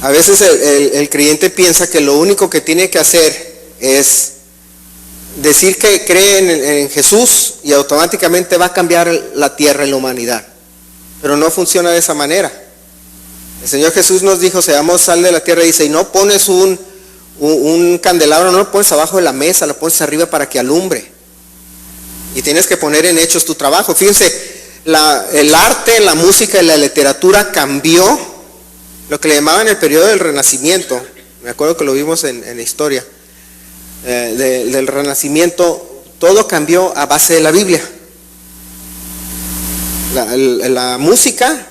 a veces el creyente piensa que lo único que tiene que hacer es decir que cree en Jesús y automáticamente va a cambiar la tierra y la humanidad. Pero no funciona de esa manera. El Señor Jesús nos dijo, seamos sal de la tierra, dice, y no pones un candelabro, no lo pones abajo de la mesa, lo pones arriba para que alumbre. Y tienes que poner en hechos tu trabajo. Fíjense, el arte, la música y la literatura cambió, lo que le llamaban el periodo del Renacimiento. Me acuerdo que lo vimos en la historia del Renacimiento. Todo cambió a base de la Biblia. La música,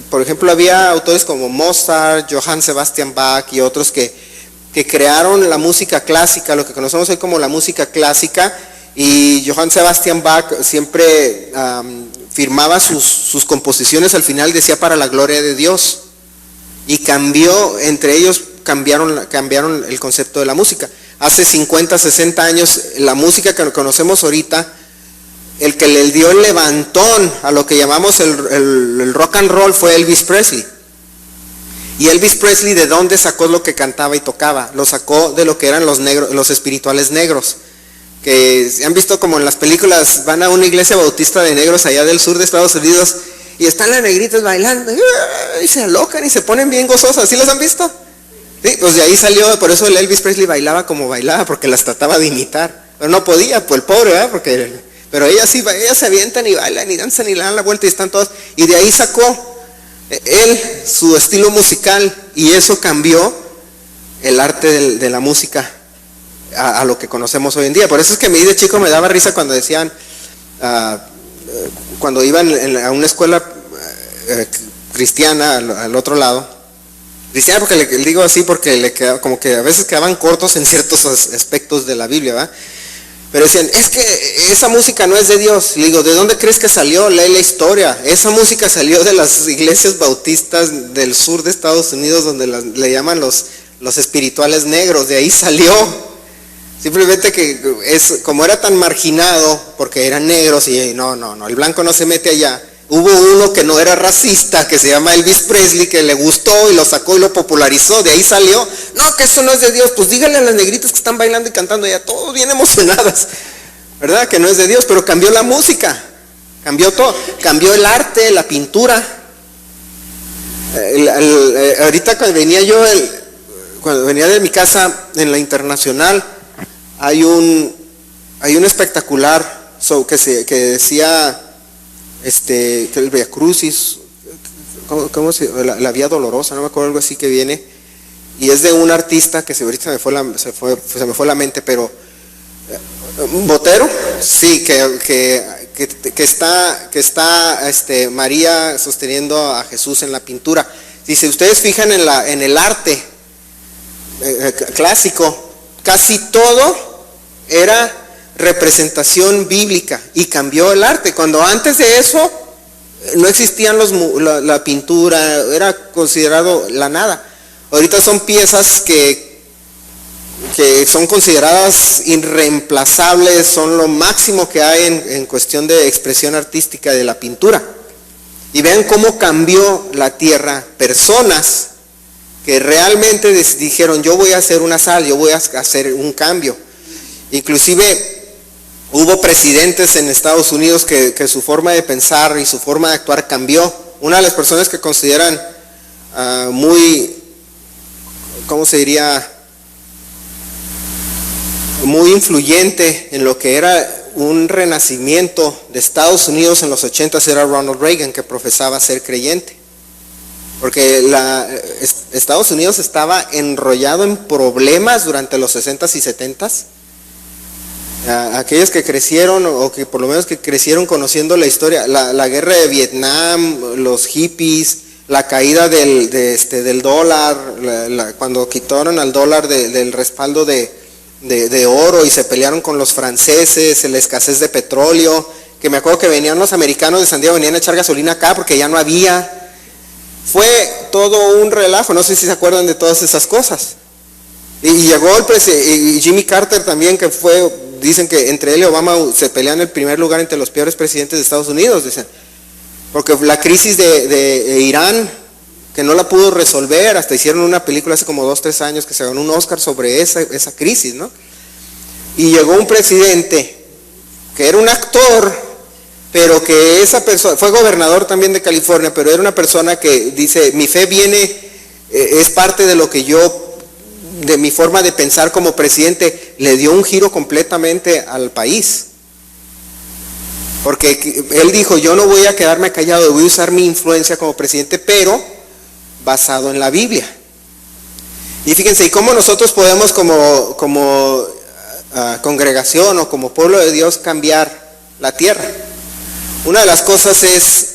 por ejemplo, había autores como Mozart, Johann Sebastian Bach y otros que crearon la música clásica, lo que conocemos hoy como la música clásica. Y Johann Sebastian Bach siempre firmaba sus sus composiciones al final decía para la gloria de Dios. Y cambió, entre ellos cambiaron el concepto de la música. Hace 50, 60 años, la música que conocemos ahorita, el que le dio el levantón a lo que llamamos el rock and roll fue Elvis Presley. Y Elvis Presley, ¿de dónde sacó lo que cantaba y tocaba? Lo sacó de lo que eran los negros, los espirituales negros, que han visto como en las películas, van a una iglesia bautista de negros allá del sur de Estados Unidos y están las negritas bailando y se alocan y se ponen bien gozosas. ¿Sí las han visto? Sí, pues de ahí salió, por eso el Elvis Presley bailaba como bailaba, porque las trataba de imitar, pero no podía, pues el pobre, ¿verdad? Pero ellas sí, ellas se avientan y bailan y danzan y le dan la vuelta y están todas, y de ahí sacó él su estilo musical, y eso cambió el arte de la música a lo que conocemos hoy en día. Por eso es que a mí de chico me daba risa cuando decían, cuando iban a una escuela cristiana al otro lado, cristiana porque le digo así porque como que a veces quedaban cortos en ciertos aspectos de la Biblia, ¿verdad? Pero decían, es que esa música no es de Dios. Le digo, ¿de dónde crees que salió? Lee la historia. Esa música salió de las iglesias bautistas del sur de Estados Unidos, donde le llaman los espirituales negros. De ahí salió. Simplemente que como era tan marginado, porque eran negros y no, el blanco no se mete allá. Hubo uno que no era racista, que se llama Elvis Presley, que le gustó y lo sacó y lo popularizó. De ahí salió, no, que eso no es de Dios. Pues díganle a las negritas que están bailando y cantando allá, todos bien emocionadas, ¿verdad? Que no es de Dios, pero cambió la música, cambió todo, cambió el arte, la pintura. Ahorita cuando venía de mi casa en la Internacional, hay un espectacular que decía que el Via Crucis, ¿cómo la Vía Dolorosa, no me acuerdo, algo así que viene, y es de un artista que ahorita se me fue la mente, pero Botero, sí, que está María sosteniendo a Jesús en la pintura. Si ustedes fijan en el arte clásico, casi todo era representación bíblica, y cambió el arte. Cuando antes de eso no existían la pintura, era considerado la nada. Ahorita son piezas que son consideradas irreemplazables, son lo máximo que hay en cuestión de expresión artística de la pintura. Y vean cómo cambió la tierra. Personas que realmente dijeron, yo voy a hacer una sal, yo voy a hacer un cambio. Inclusive hubo presidentes en Estados Unidos que su forma de pensar y su forma de actuar cambió. Una de las personas que consideran muy, ¿cómo se diría?, muy influyente en lo que era un renacimiento de Estados Unidos en los 80s era Ronald Reagan, que profesaba ser creyente. Porque Estados Unidos estaba enrollado en problemas durante los 60s y 70s. Aquellos que crecieron, o que por lo menos que crecieron conociendo la historia, la guerra de Vietnam, los hippies, la caída del dólar, cuando quitaron al dólar del respaldo de oro y se pelearon con los franceses, la escasez de petróleo, que me acuerdo que venían los americanos de San Diego, venían a echar gasolina acá porque ya no había. Fue todo un relajo, no sé si se acuerdan de todas esas cosas. Y llegó y Jimmy Carter también, que dicen que entre él y Obama se pelean el primer lugar entre los peores presidentes de Estados Unidos, dicen. Porque la crisis de Irán, que no la pudo resolver, hasta hicieron una película hace como 2-3 años que se ganó un Oscar sobre esa crisis, ¿no? Y llegó un presidente que era un actor, pero que esa persona, fue gobernador también de California, pero era una persona que dice, mi fe es parte de lo que de mi forma de pensar como presidente, le dio un giro completamente al país. Porque él dijo, yo no voy a quedarme callado, voy a usar mi influencia como presidente, pero basado en la Biblia. Y fíjense, ¿y cómo nosotros podemos como congregación o como pueblo de Dios cambiar la tierra? Una de las cosas es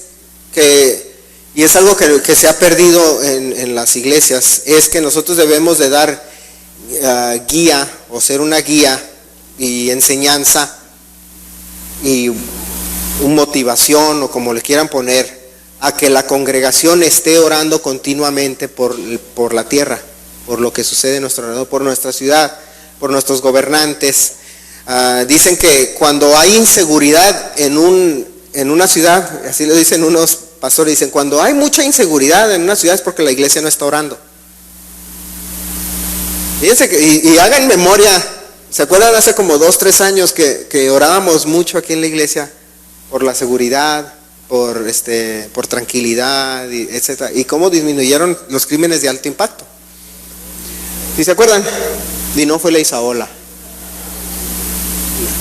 y es algo que se ha perdido en las iglesias, es que nosotros debemos de dar guía, o ser una guía y enseñanza y motivación, o como le quieran poner, a que la congregación esté orando continuamente por la tierra, por lo que sucede en nuestro alrededor, por nuestra ciudad, por nuestros gobernantes. Dicen que cuando hay inseguridad en una ciudad, así lo dicen unos pastores, dicen, cuando hay mucha inseguridad en una ciudad es porque la iglesia no está orando. Fíjense y hagan memoria, ¿se acuerdan hace como 2-3 años que orábamos mucho aquí en la iglesia por la seguridad, por tranquilidad, etcétera, y cómo disminuyeron los crímenes de alto impacto? ¿Sí se acuerdan? Y no fue la Isaola.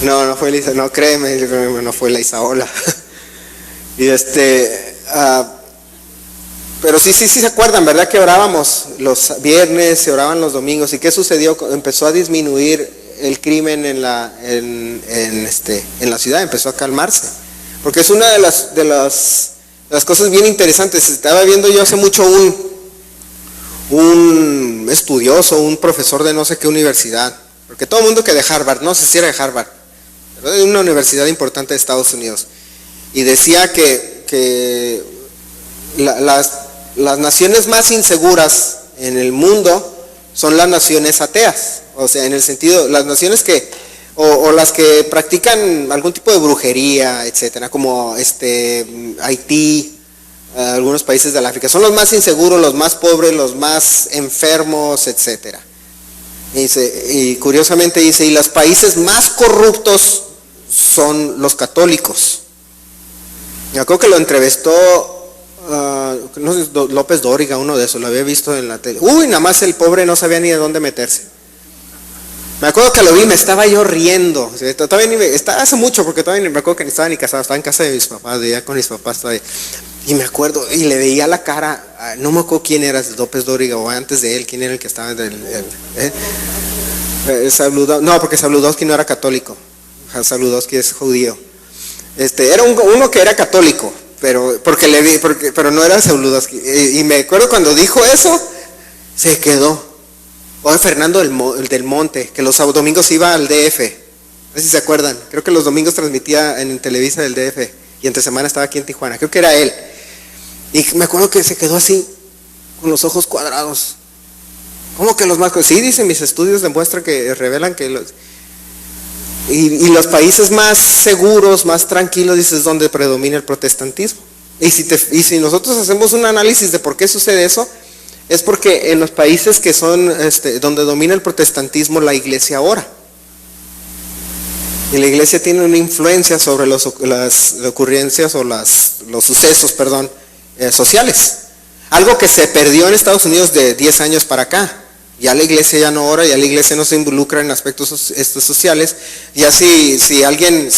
No fue la Isaola, no, créeme, no fue la Isaola. Y pero sí se acuerdan, ¿verdad? Que orábamos los viernes, se oraban los domingos. ¿Y qué sucedió? Empezó a disminuir el crimen en la ciudad, empezó a calmarse. Porque es una de las cosas bien interesantes. Estaba viendo yo hace mucho un estudioso, un profesor de no sé qué universidad, porque todo el mundo que de Harvard, no sé si era de Harvard, pero de una universidad importante de Estados Unidos, y decía que las naciones más inseguras en el mundo son las naciones ateas, o sea, en el sentido, las naciones o las que practican algún tipo de brujería, etcétera, como Haití, algunos países del África, son los más inseguros, los más pobres, los más enfermos, etcétera. Y curiosamente dice, y los países más corruptos son los católicos. Me acuerdo que lo entrevistó no sé, López Dóriga, uno de esos, lo había visto en la tele. Nada más el pobre no sabía ni de dónde meterse. Me acuerdo que lo vi, me estaba yo riendo. Hace mucho, porque todavía me acuerdo que ni estaba ni casado, estaba en casa de mis papás, vivía con mis papás todavía. Y me acuerdo, y le veía la cara, no me acuerdo quién era, López Dóriga, o antes de él, quién era el que estaba no, porque Sabludowski no era católico, Sabludowski es judío. Era uno que era católico, pero no era Sabludowski. Y me acuerdo cuando dijo eso, se quedó. O Fernando del Monte, que los domingos iba al DF, no sé si se acuerdan, creo que los domingos transmitía en Televisa del DF, y entre semana estaba aquí en Tijuana, creo que era él. Y me acuerdo que se quedó así, con los ojos cuadrados. ¿Cómo que los más? Sí, dicen mis estudios, demuestran que revelan que y los países más seguros, más tranquilos, dices, donde predomina el protestantismo. Y si nosotros hacemos un análisis de por qué sucede eso, es porque en los países que son donde domina el protestantismo, la iglesia ora. Y la iglesia tiene una influencia sobre las ocurrencias o los sucesos, sociales. Algo que se perdió en Estados Unidos de 10 años para acá. Ya la iglesia ya no ora, ya la iglesia no se involucra en aspectos sociales. Ya si alguien,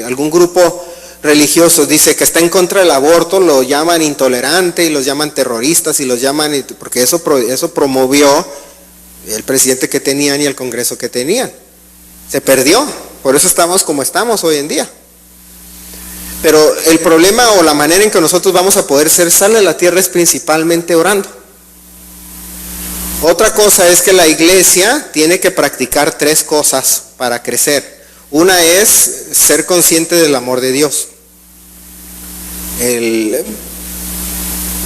algún grupo religioso dice que está en contra del aborto, lo llaman intolerante y los llaman terroristas y los llaman, porque eso promovió el presidente que tenían y el Congreso que tenían. Se perdió, por eso estamos como estamos hoy en día. Pero el problema o la manera en que nosotros vamos a poder ser sal de la tierra es principalmente orando. Otra cosa es que la iglesia tiene que practicar 3 cosas para crecer. Una es ser consciente del amor de Dios.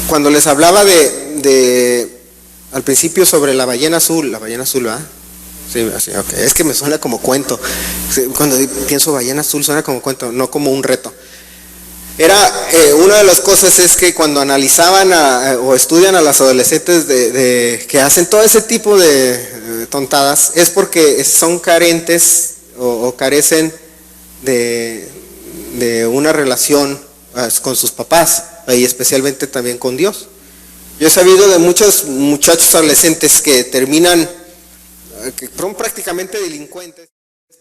Cuando les hablaba al principio sobre la ballena azul, ¿verdad? Sí, así, okay. Es que me suena como cuento. Cuando pienso ballena azul suena como cuento, no como un reto. Una de las cosas es que cuando analizaban o estudian a las adolescentes que hacen todo ese tipo de tontadas, es porque son carentes o carecen de una relación con sus papás y especialmente también con Dios. Yo he sabido de muchos muchachos adolescentes que terminan, que son prácticamente delincuentes,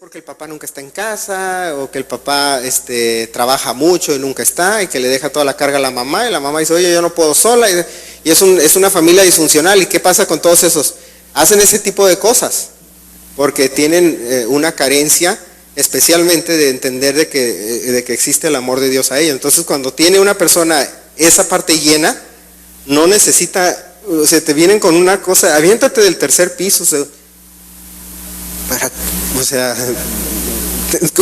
porque el papá nunca está en casa, o que el papá trabaja mucho y nunca está, y que le deja toda la carga a la mamá, y la mamá dice, oye, yo no puedo sola, y es una familia disfuncional. ¿Y qué pasa con todos esos? Hacen ese tipo de cosas, porque tienen una carencia, especialmente de entender de que existe el amor de Dios a ellos. Entonces, cuando tiene una persona esa parte llena, no necesita, o sea, te vienen con una cosa, aviéntate del 3er piso,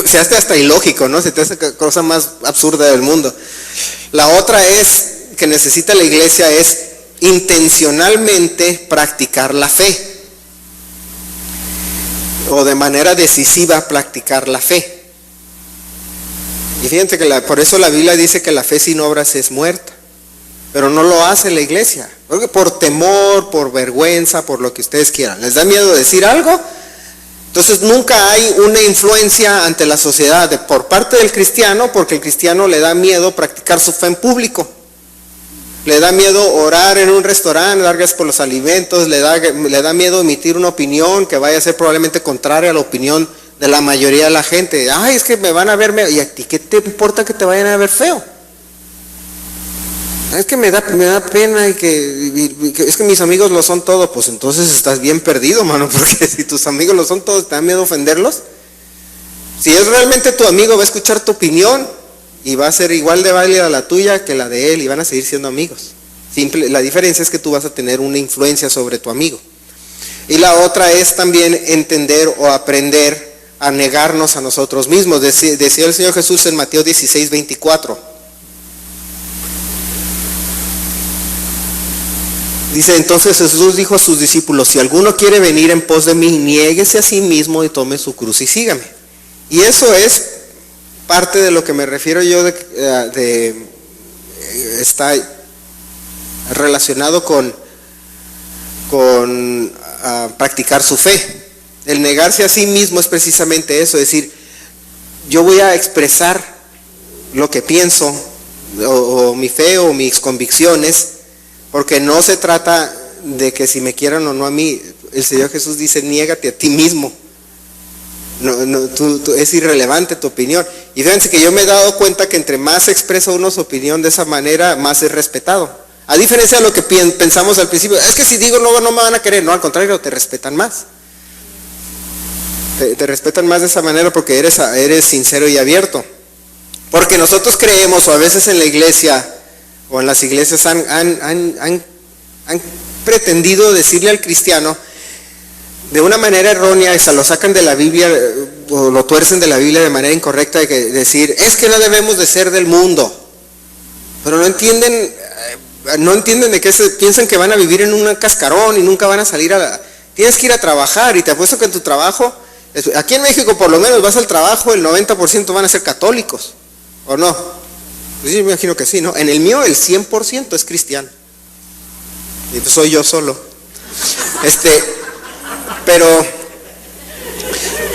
se hace hasta ilógico, ¿no? Se te hace la cosa más absurda del mundo. La otra es que necesita la iglesia es intencionalmente practicar la fe, o de manera decisiva practicar la fe. Y fíjense que por eso la Biblia dice que la fe sin obras es muerta, pero no lo hace la iglesia, porque por temor, por vergüenza, por lo que ustedes quieran, les da miedo decir algo. Entonces nunca hay una influencia ante la sociedad por parte del cristiano, porque el cristiano le da miedo practicar su fe en público. Le da miedo orar en un restaurante, dar gracias por los alimentos, le da miedo emitir una opinión que vaya a ser probablemente contraria a la opinión de la mayoría de la gente. Ay, es que me van a ver feo. ¿Y a ti qué te importa que te vayan a ver feo? Es que me da pena y que es que mis amigos lo son todo. Pues entonces estás bien perdido, mano, porque si tus amigos lo son todos, ¿te da miedo ofenderlos? Si es realmente tu amigo, va a escuchar tu opinión y va a ser igual de válida la tuya que la de él y van a seguir siendo amigos. La diferencia es que tú vas a tener una influencia sobre tu amigo. Y la otra es también entender o aprender a negarnos a nosotros mismos. Decía el Señor Jesús en Mateo 16:24. Dice, entonces Jesús dijo a sus discípulos, si alguno quiere venir en pos de mí, niéguese a sí mismo y tome su cruz y sígame. Y eso es parte de lo que me refiero yo está relacionado con practicar su fe. El negarse a sí mismo es precisamente eso, es decir, yo voy a expresar lo que pienso, o mi fe o mis convicciones, porque no se trata de que si me quieran o no a mí. El Señor Jesús dice, niégate a ti mismo. Es irrelevante tu opinión. Y fíjense que yo me he dado cuenta que entre más expresa uno su opinión de esa manera, más es respetado. A diferencia de lo que pensamos al principio, es que si digo no me van a querer. No, al contrario, te respetan más. Te respetan más de esa manera porque eres sincero y abierto. Porque nosotros creemos, o a veces en la iglesia, o en las iglesias han pretendido decirle al cristiano de una manera errónea, y se lo sacan de la Biblia o lo tuercen de la Biblia de manera incorrecta, de decir, es que no debemos de ser del mundo. Pero no entienden de qué piensan que van a vivir en un cascarón y nunca van a salir tienes que ir a trabajar, y te apuesto que en tu trabajo, aquí en México por lo menos vas al trabajo, el 90% van a ser católicos, ¿o no? Pues yo me imagino que sí, ¿no? En el mío el 100% es cristiano. Y pues soy yo solo. Pero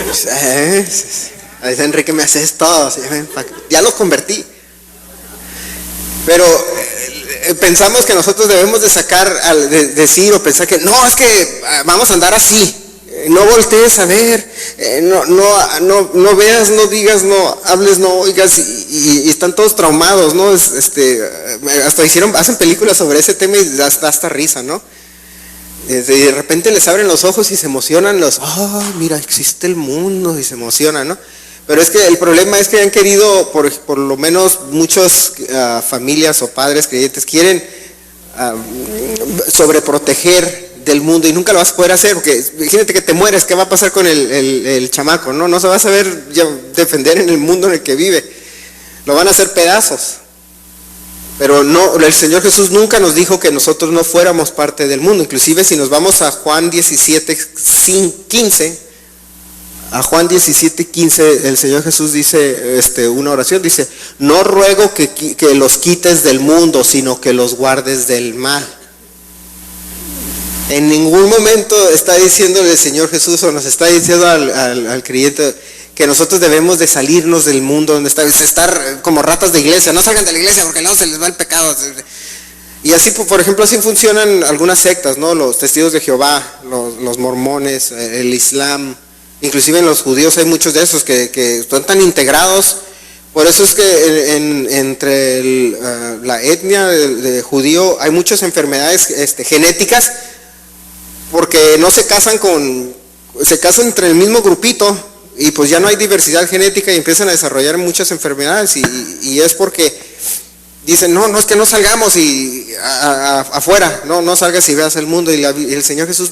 dice Enrique, me haces todo, ya los convertí. Pero pensamos que nosotros debemos de decir o pensar que no, es que vamos a andar así. No voltees a ver, no veas, no digas, no hables, no oigas, y están todos traumados, ¿no? Hasta hacen películas sobre ese tema y da hasta risa, ¿no? De repente les abren los ojos y se emocionan mira, existe el mundo, y se emocionan, ¿no? Pero es que el problema es que han querido, por lo menos muchas familias o padres creyentes quieren sobreproteger del mundo, y nunca lo vas a poder hacer, porque imagínate que te mueres, ¿qué va a pasar con el chamaco? No se va a saber defender en el mundo en el que vive, lo van a hacer pedazos. Pero no, el Señor Jesús nunca nos dijo que nosotros no fuéramos parte del mundo. Inclusive si nos vamos a Juan 17:15, el Señor Jesús dice una oración, dice, no ruego que los quites del mundo, sino que los guardes del mal. En ningún momento está diciéndole el Señor Jesús, o nos está diciendo al creyente, que nosotros debemos de salirnos del mundo donde estar como ratas de iglesia. No salgan de la iglesia porque luego se les va el pecado. Y así, por ejemplo, así funcionan algunas sectas, ¿no? Los testigos de Jehová, los mormones, el Islam, inclusive en los judíos hay muchos de esos que están tan integrados. Por eso es que entre la etnia de judío hay muchas enfermedades genéticas, porque no se casan se casan entre el mismo grupito, y pues ya no hay diversidad genética y empiezan a desarrollar muchas enfermedades, y es porque dicen, no, es que no salgamos afuera, no salgas y veas el mundo, y el Señor Jesús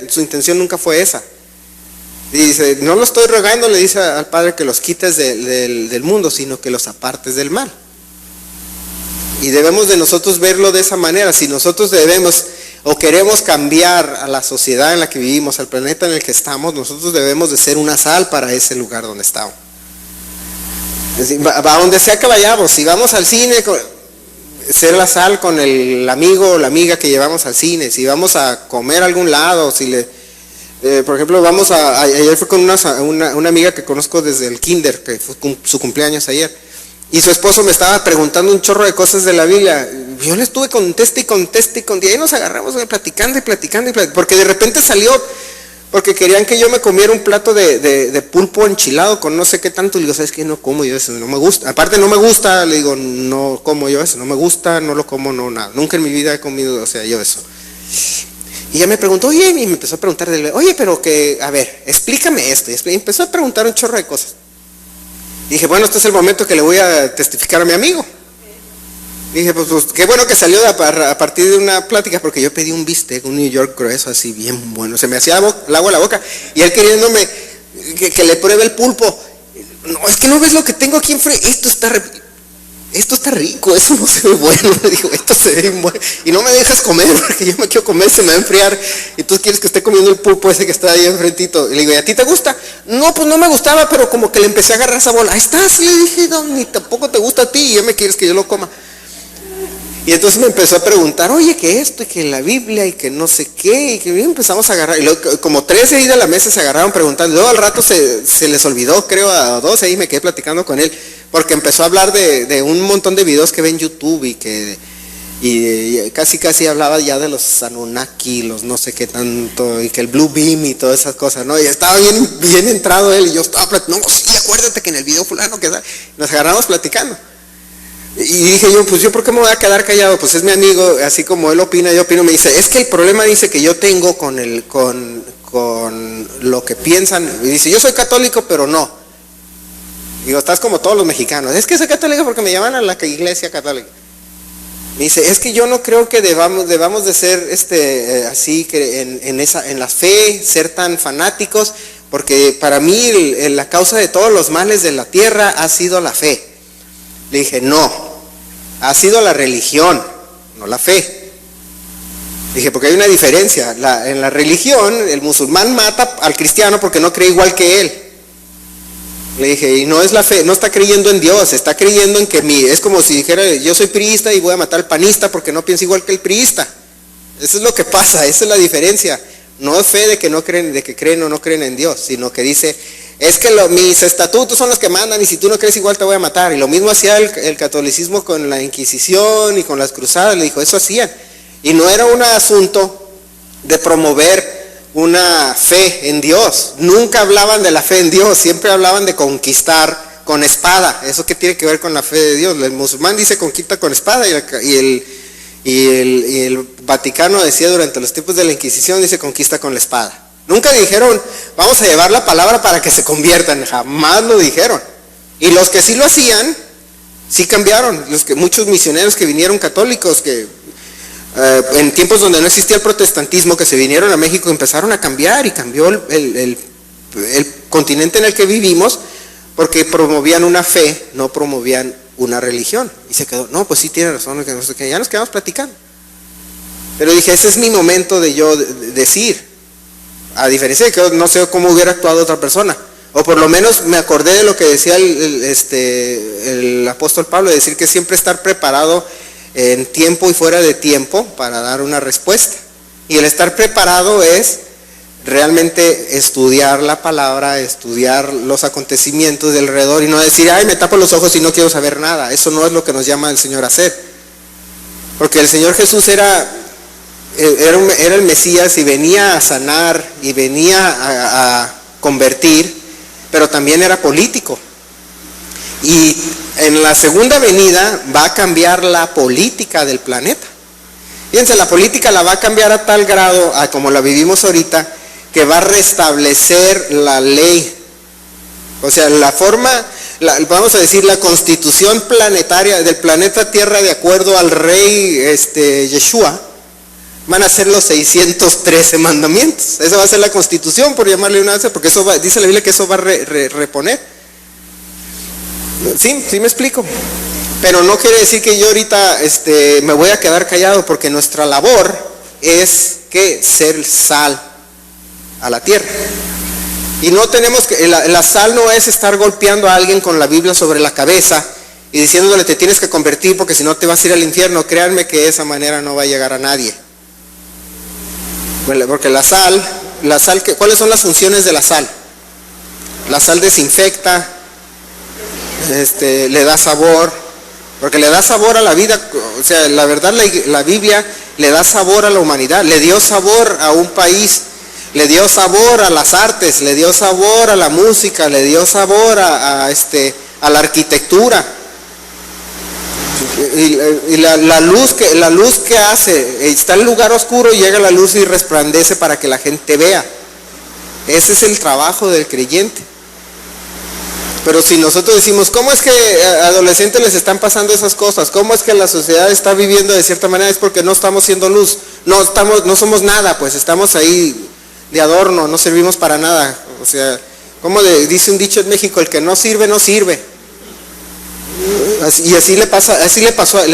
su intención nunca fue esa. Dice, no lo estoy rogando, le dice al Padre, que los quites del mundo, sino que los apartes del mal. Y debemos de nosotros verlo de esa manera. Si nosotros debemos o queremos cambiar a la sociedad en la que vivimos, al planeta en el que estamos, nosotros debemos de ser una sal para ese lugar donde estamos. Es decir, a donde sea que vayamos, si vamos al cine, ser la sal con el amigo o la amiga que llevamos al cine. Si vamos a comer a algún lado, por ejemplo, ayer fui con una amiga que conozco desde el kinder, que fue su cumpleaños ayer. Y su esposo me estaba preguntando un chorro de cosas de la Biblia. Yo le estuve conteste y ahí nos agarramos platicando, porque de repente salió, porque querían que yo me comiera un plato de pulpo enchilado con no sé qué tanto. Le digo, ¿sabes qué? No como yo eso, no me gusta. Aparte no me gusta, le digo, no como yo eso, no me gusta, no lo como, no, nada. Nunca en mi vida he comido, yo eso. Y ella me preguntó, oye, y me empezó a preguntar, oye, pero que, a ver, explícame esto. Y empezó a preguntar un chorro de cosas. Y dije, bueno, este es el momento que le voy a testificar a mi amigo. Dije, pues qué bueno que salió a partir de una plática, porque yo pedí un bistec, un New York grueso, así bien bueno. Se me hacía el agua en la boca. Y él queriéndome que le pruebe el pulpo. No, es que no ves lo que tengo aquí enfrente. Esto está rico, eso no se ve bueno. Le digo, esto se ve bueno. Y no me dejas comer, porque yo me quiero comer, se me va a enfriar. Y tú quieres que esté comiendo el pulpo ese que está ahí enfrentito. Y le digo, ¿y a ti te gusta? No, pues no me gustaba, pero como que le empecé a agarrar esa bola. Ahí estás, le dije, no, ni tampoco te gusta a ti, y ya me quieres que yo lo coma. Y entonces me empezó a preguntar, oye, que esto, y que la Biblia, y que no sé qué, y que empezamos a agarrar. Y luego, como 13 ahí de la mesa se agarraron preguntando. Luego al rato se les olvidó, creo, a 2, ahí me quedé platicando con él. Porque empezó a hablar de un montón de videos que ve en YouTube y casi hablaba ya de los Anunnaki, los no sé qué tanto, y que el Blue Beam y todas esas cosas, ¿no? Y estaba bien entrado él, y yo estaba platicando, no, sí, acuérdate que en el video fulano que nos agarramos platicando. Y dije yo, pues yo, ¿por qué me voy a quedar callado? Pues es mi amigo, así como él opina, yo opino. Me dice, es que el problema, dice, que yo tengo con lo que piensan. Y dice, yo soy católico, pero no. Digo, estás como todos los mexicanos. Es que soy católico porque me llaman a la iglesia católica. Me dice, es que yo no creo que debamos de ser así, que en la fe, ser tan fanáticos, porque para mí la causa de todos los males de la tierra ha sido la fe. Le dije, no, ha sido la religión, no la fe. Dije, porque hay una diferencia. En la religión, el musulmán mata al cristiano porque no cree igual que él. Le dije, y no es la fe, no está creyendo en Dios, está creyendo en que es como si dijera, yo soy priista y voy a matar al panista porque no piensa igual que el priista. Eso es lo que pasa, esa es la diferencia. No es fe de que no creen, de que creen o no creen en Dios, sino que dice, es que mis estatutos son los que mandan, y si tú no crees igual te voy a matar. Y lo mismo hacía el catolicismo con la Inquisición y con las cruzadas. Le dijo, eso hacían. Y no era un asunto de promover una fe en Dios. Nunca hablaban de la fe en Dios, siempre hablaban de conquistar con espada. ¿Eso qué tiene que ver con la fe de Dios? El musulmán dice conquista con espada, y el Vaticano decía durante los tiempos de la Inquisición, dice conquista con la espada. Nunca dijeron, vamos a llevar la palabra para que se conviertan, jamás lo dijeron. Y los que sí lo hacían, sí cambiaron. Muchos misioneros que vinieron católicos, que en tiempos donde no existía el protestantismo, que se vinieron a México, empezaron a cambiar, y cambió el continente en el que vivimos, porque promovían una fe, no promovían una religión. Y se quedó, no, pues sí tiene razón, que ya nos quedamos platicando. Pero dije, ese es mi momento de yo decir, a diferencia de que no sé cómo hubiera actuado otra persona, o por lo menos me acordé de lo que decía el apóstol Pablo, de decir que siempre estar preparado en tiempo y fuera de tiempo para dar una respuesta. Y el estar preparado es realmente estudiar la palabra, estudiar los acontecimientos de alrededor, y no decir, ay, me tapo los ojos y no quiero saber nada. Eso no es lo que nos llama el Señor a hacer. Porque el Señor Jesús era el Mesías, y venía a sanar, y venía a convertir, pero también era político. Y en la segunda venida va a cambiar la política del planeta. Fíjense, la política la va a cambiar a tal grado, a como la vivimos ahorita, que va a restablecer la ley. O sea, vamos a decir, la constitución planetaria del planeta Tierra, de acuerdo al rey Yeshua, van a ser los 613 mandamientos. Esa va a ser la Constitución, por llamarle una vez, porque eso dice la Biblia que eso va a reponer. Sí, sí me explico. Pero no quiere decir que yo ahorita me voy a quedar callado, porque nuestra labor es que ser sal a la tierra. Y no tenemos que, la sal no es estar golpeando a alguien con la Biblia sobre la cabeza y diciéndole te tienes que convertir porque si no te vas a ir al infierno. Créanme que de esa manera no va a llegar a nadie. Porque la sal, ¿cuáles son las funciones de la sal? La sal desinfecta, le da sabor, porque le da sabor a la vida. O sea, la verdad la Biblia le da sabor a la humanidad, le dio sabor a un país, le dio sabor a las artes, le dio sabor a la música, le dio sabor a la arquitectura. Y la luz que hace, está en el lugar oscuro y llega la luz y resplandece para que la gente vea. Ese es el trabajo del creyente. Pero si nosotros decimos, ¿cómo es que a adolescentes les están pasando esas cosas? ¿Cómo es que la sociedad está viviendo de cierta manera? Es porque no estamos siendo luz, no somos nada, pues estamos ahí de adorno, no servimos para nada. O sea, como dice un dicho en México, el que no sirve, no sirve. Y así le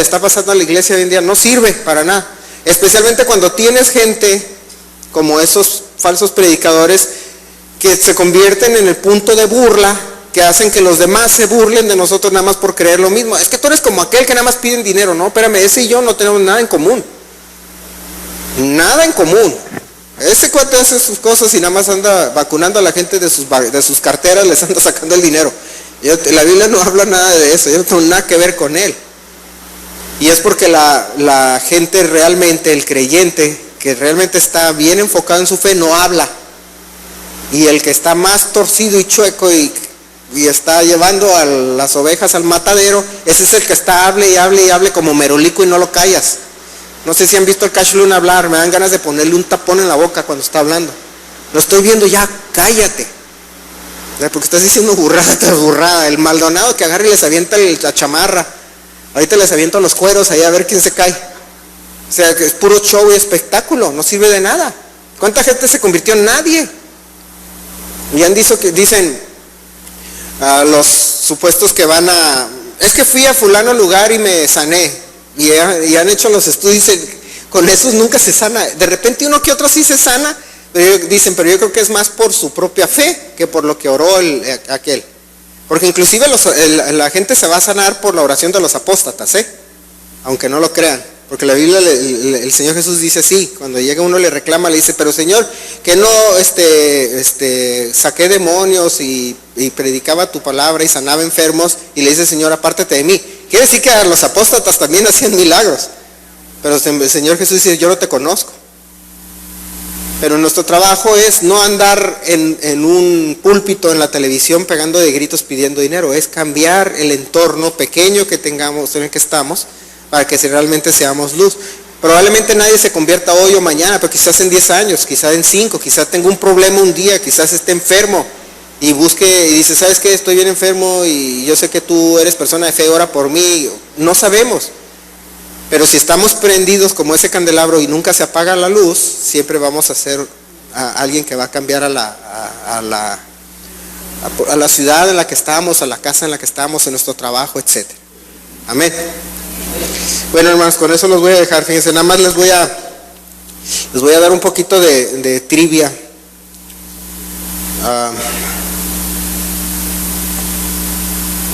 está pasando a la iglesia hoy en día, no sirve para nada. Especialmente cuando tienes gente como esos falsos predicadores que se convierten en el punto de burla, que hacen que los demás se burlen de nosotros nada más por creer lo mismo. Es que tú eres como aquel que nada más piden dinero. No, espérame, ese y yo no tenemos nada en común. Nada en común. Ese cuate hace sus cosas y nada más anda vacunando a la gente de sus carteras, les anda sacando el dinero. La Biblia no habla nada de eso, yo no tengo nada que ver con él. Y es porque la gente realmente, el creyente, que realmente está bien enfocado en su fe, no habla. Y el que está más torcido y chueco y está llevando a las ovejas al matadero, ese es el que está hable y hable y hable como merolico y no lo callas. No sé si han visto al Cash Luna hablar, me dan ganas de ponerle un tapón en la boca cuando está hablando. Lo estoy viendo, ya, cállate. Porque estás diciendo burrada tras burrada. El Maldonado que agarra y les avienta la chamarra. Ahorita les aviento los cueros ahí a ver quién se cae. O sea, que es puro show y espectáculo, no sirve de nada. ¿Cuánta gente se convirtió en nadie? Y han dicen a los supuestos que van es que fui a fulano lugar y me sané. Y han hecho los estudios, con esos nunca se sana. De repente uno que otro sí se sana. Pero pero yo creo que es más por su propia fe que por lo que oró aquel. Porque inclusive la gente se va a sanar por la oración de los apóstatas, aunque no lo crean. Porque la Biblia, el Señor Jesús dice así, cuando llega uno le reclama, le dice, pero Señor, que no saqué demonios y predicaba tu palabra y sanaba enfermos, y le dice, Señor, apártate de mí. Quiere decir que a los apóstatas también hacían milagros. Pero el Señor Jesús dice, yo no te conozco. Pero nuestro trabajo es no andar en un púlpito en la televisión pegando de gritos pidiendo dinero, es cambiar el entorno pequeño que tengamos, en el que estamos, para que realmente seamos luz. Probablemente nadie se convierta hoy o mañana, pero quizás en 10 años, quizás en 5, quizás tenga un problema un día, quizás esté enfermo y busque y dice, ¿sabes qué? Estoy bien enfermo y yo sé que tú eres persona de fe, ora por mí. No sabemos. Pero si estamos prendidos como ese candelabro y nunca se apaga la luz, siempre vamos a ser alguien que va a cambiar a la ciudad en la que estamos, a la casa en la que estamos, en nuestro trabajo, etc. Amén. Bueno, hermanos, con eso los voy a dejar. Fíjense, nada más les voy a dar un poquito de trivia.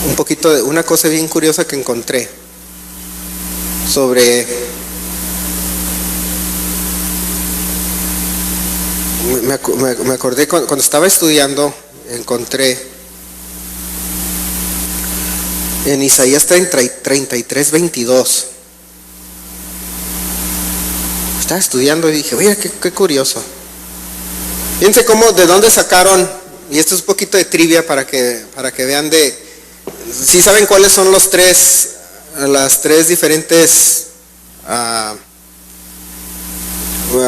Un poquito de una cosa bien curiosa que encontré sobre me acordé cuando estaba estudiando, encontré en Isaías 33:22. Estaba estudiando y dije, oye, qué curioso. Fíjense de dónde sacaron, y esto es un poquito de trivia para que vean si saben cuáles son las tres diferentes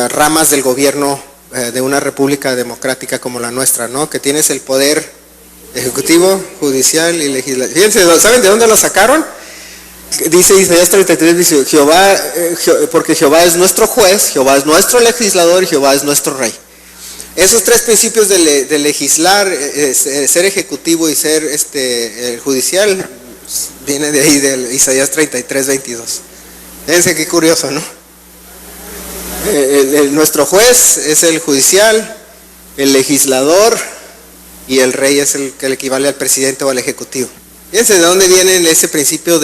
ramas del gobierno de una república democrática como la nuestra, ¿no? Que tienes el poder ejecutivo, judicial y legislativo. Fíjense, ¿saben de dónde lo sacaron? Dice Isaías 33, dice, porque Jehová es nuestro juez, Jehová es nuestro legislador y Jehová es nuestro rey. Esos tres principios de legislar, ser ejecutivo y ser judicial, viene de ahí, de Isaías 33, 22. Fíjense qué curioso, ¿no? Nuestro juez es el judicial, el legislador y el rey es el que equivale al presidente o al ejecutivo. Fíjense de dónde viene ese principio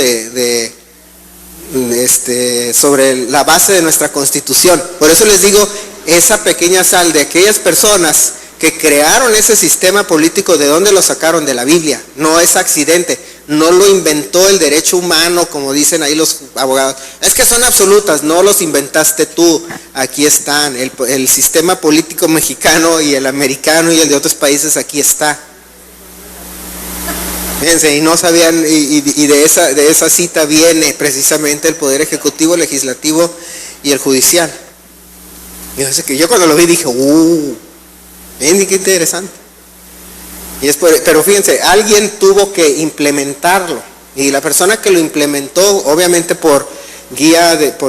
sobre la base de nuestra constitución. Por eso les digo, esa pequeña sal de aquellas personas que crearon ese sistema político, ¿de dónde lo sacaron? De la Biblia. No es accidente, no lo inventó el derecho humano, como dicen ahí los abogados. Es que son absolutas, no los inventaste tú. Aquí están, el sistema político mexicano y el americano y el de otros países, aquí está. Fíjense, y no sabían, y de esa cita viene precisamente el poder ejecutivo, legislativo y el judicial. Fíjense que yo cuando lo vi dije, ven, qué interesante. Pero fíjense, alguien tuvo que implementarlo, y la persona que lo implementó, obviamente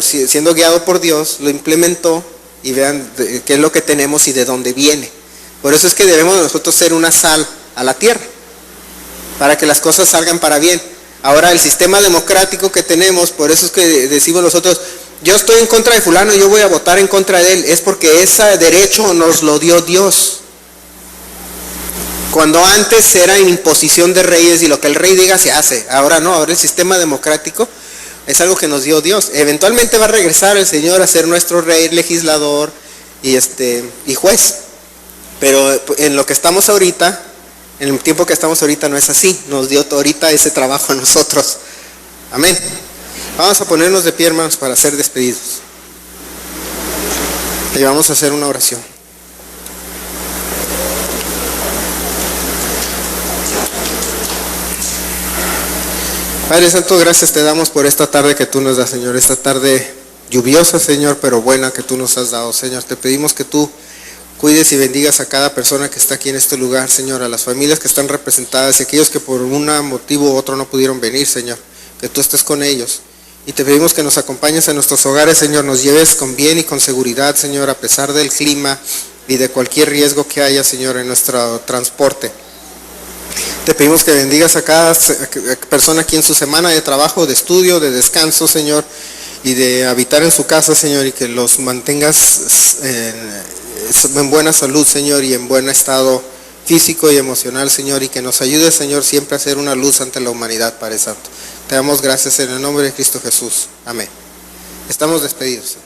siendo guiado por Dios, lo implementó, y vean qué es lo que tenemos y de dónde viene. Por eso es que debemos nosotros ser una sal a la tierra, para que las cosas salgan para bien. Ahora el sistema democrático que tenemos, por eso es que decimos nosotros, yo estoy en contra de fulano y yo voy a votar en contra de él, es porque ese derecho nos lo dio Dios. Cuando antes era en imposición de reyes y lo que el rey diga se hace, ahora no, ahora el sistema democrático es algo que nos dio Dios. Eventualmente va a regresar el Señor a ser nuestro rey, legislador y juez. Pero en lo que estamos ahorita, en el tiempo que estamos ahorita no es así, nos dio ahorita ese trabajo a nosotros. Amén. Vamos a ponernos de pie, hermanos, para ser despedidos. Y vamos a hacer una oración. Padre Santo, gracias te damos por esta tarde que tú nos das, Señor. Esta tarde lluviosa, Señor, pero buena que tú nos has dado, Señor. Te pedimos que tú cuides y bendigas a cada persona que está aquí en este lugar, Señor, a las familias que están representadas y aquellos que por un motivo u otro no pudieron venir, Señor, que tú estés con ellos. Y te pedimos que nos acompañes en nuestros hogares, Señor, nos lleves con bien y con seguridad, Señor, a pesar del clima y de cualquier riesgo que haya, Señor, en nuestro transporte. Te pedimos que bendigas a cada persona aquí en su semana de trabajo, de estudio, de descanso, Señor, y de habitar en su casa, Señor, y que los mantengas en buena salud, Señor, y en buen estado físico y emocional, Señor, y que nos ayude, Señor, siempre a ser una luz ante la humanidad, Padre Santo. Te damos gracias en el nombre de Cristo Jesús. Amén. Estamos despedidos.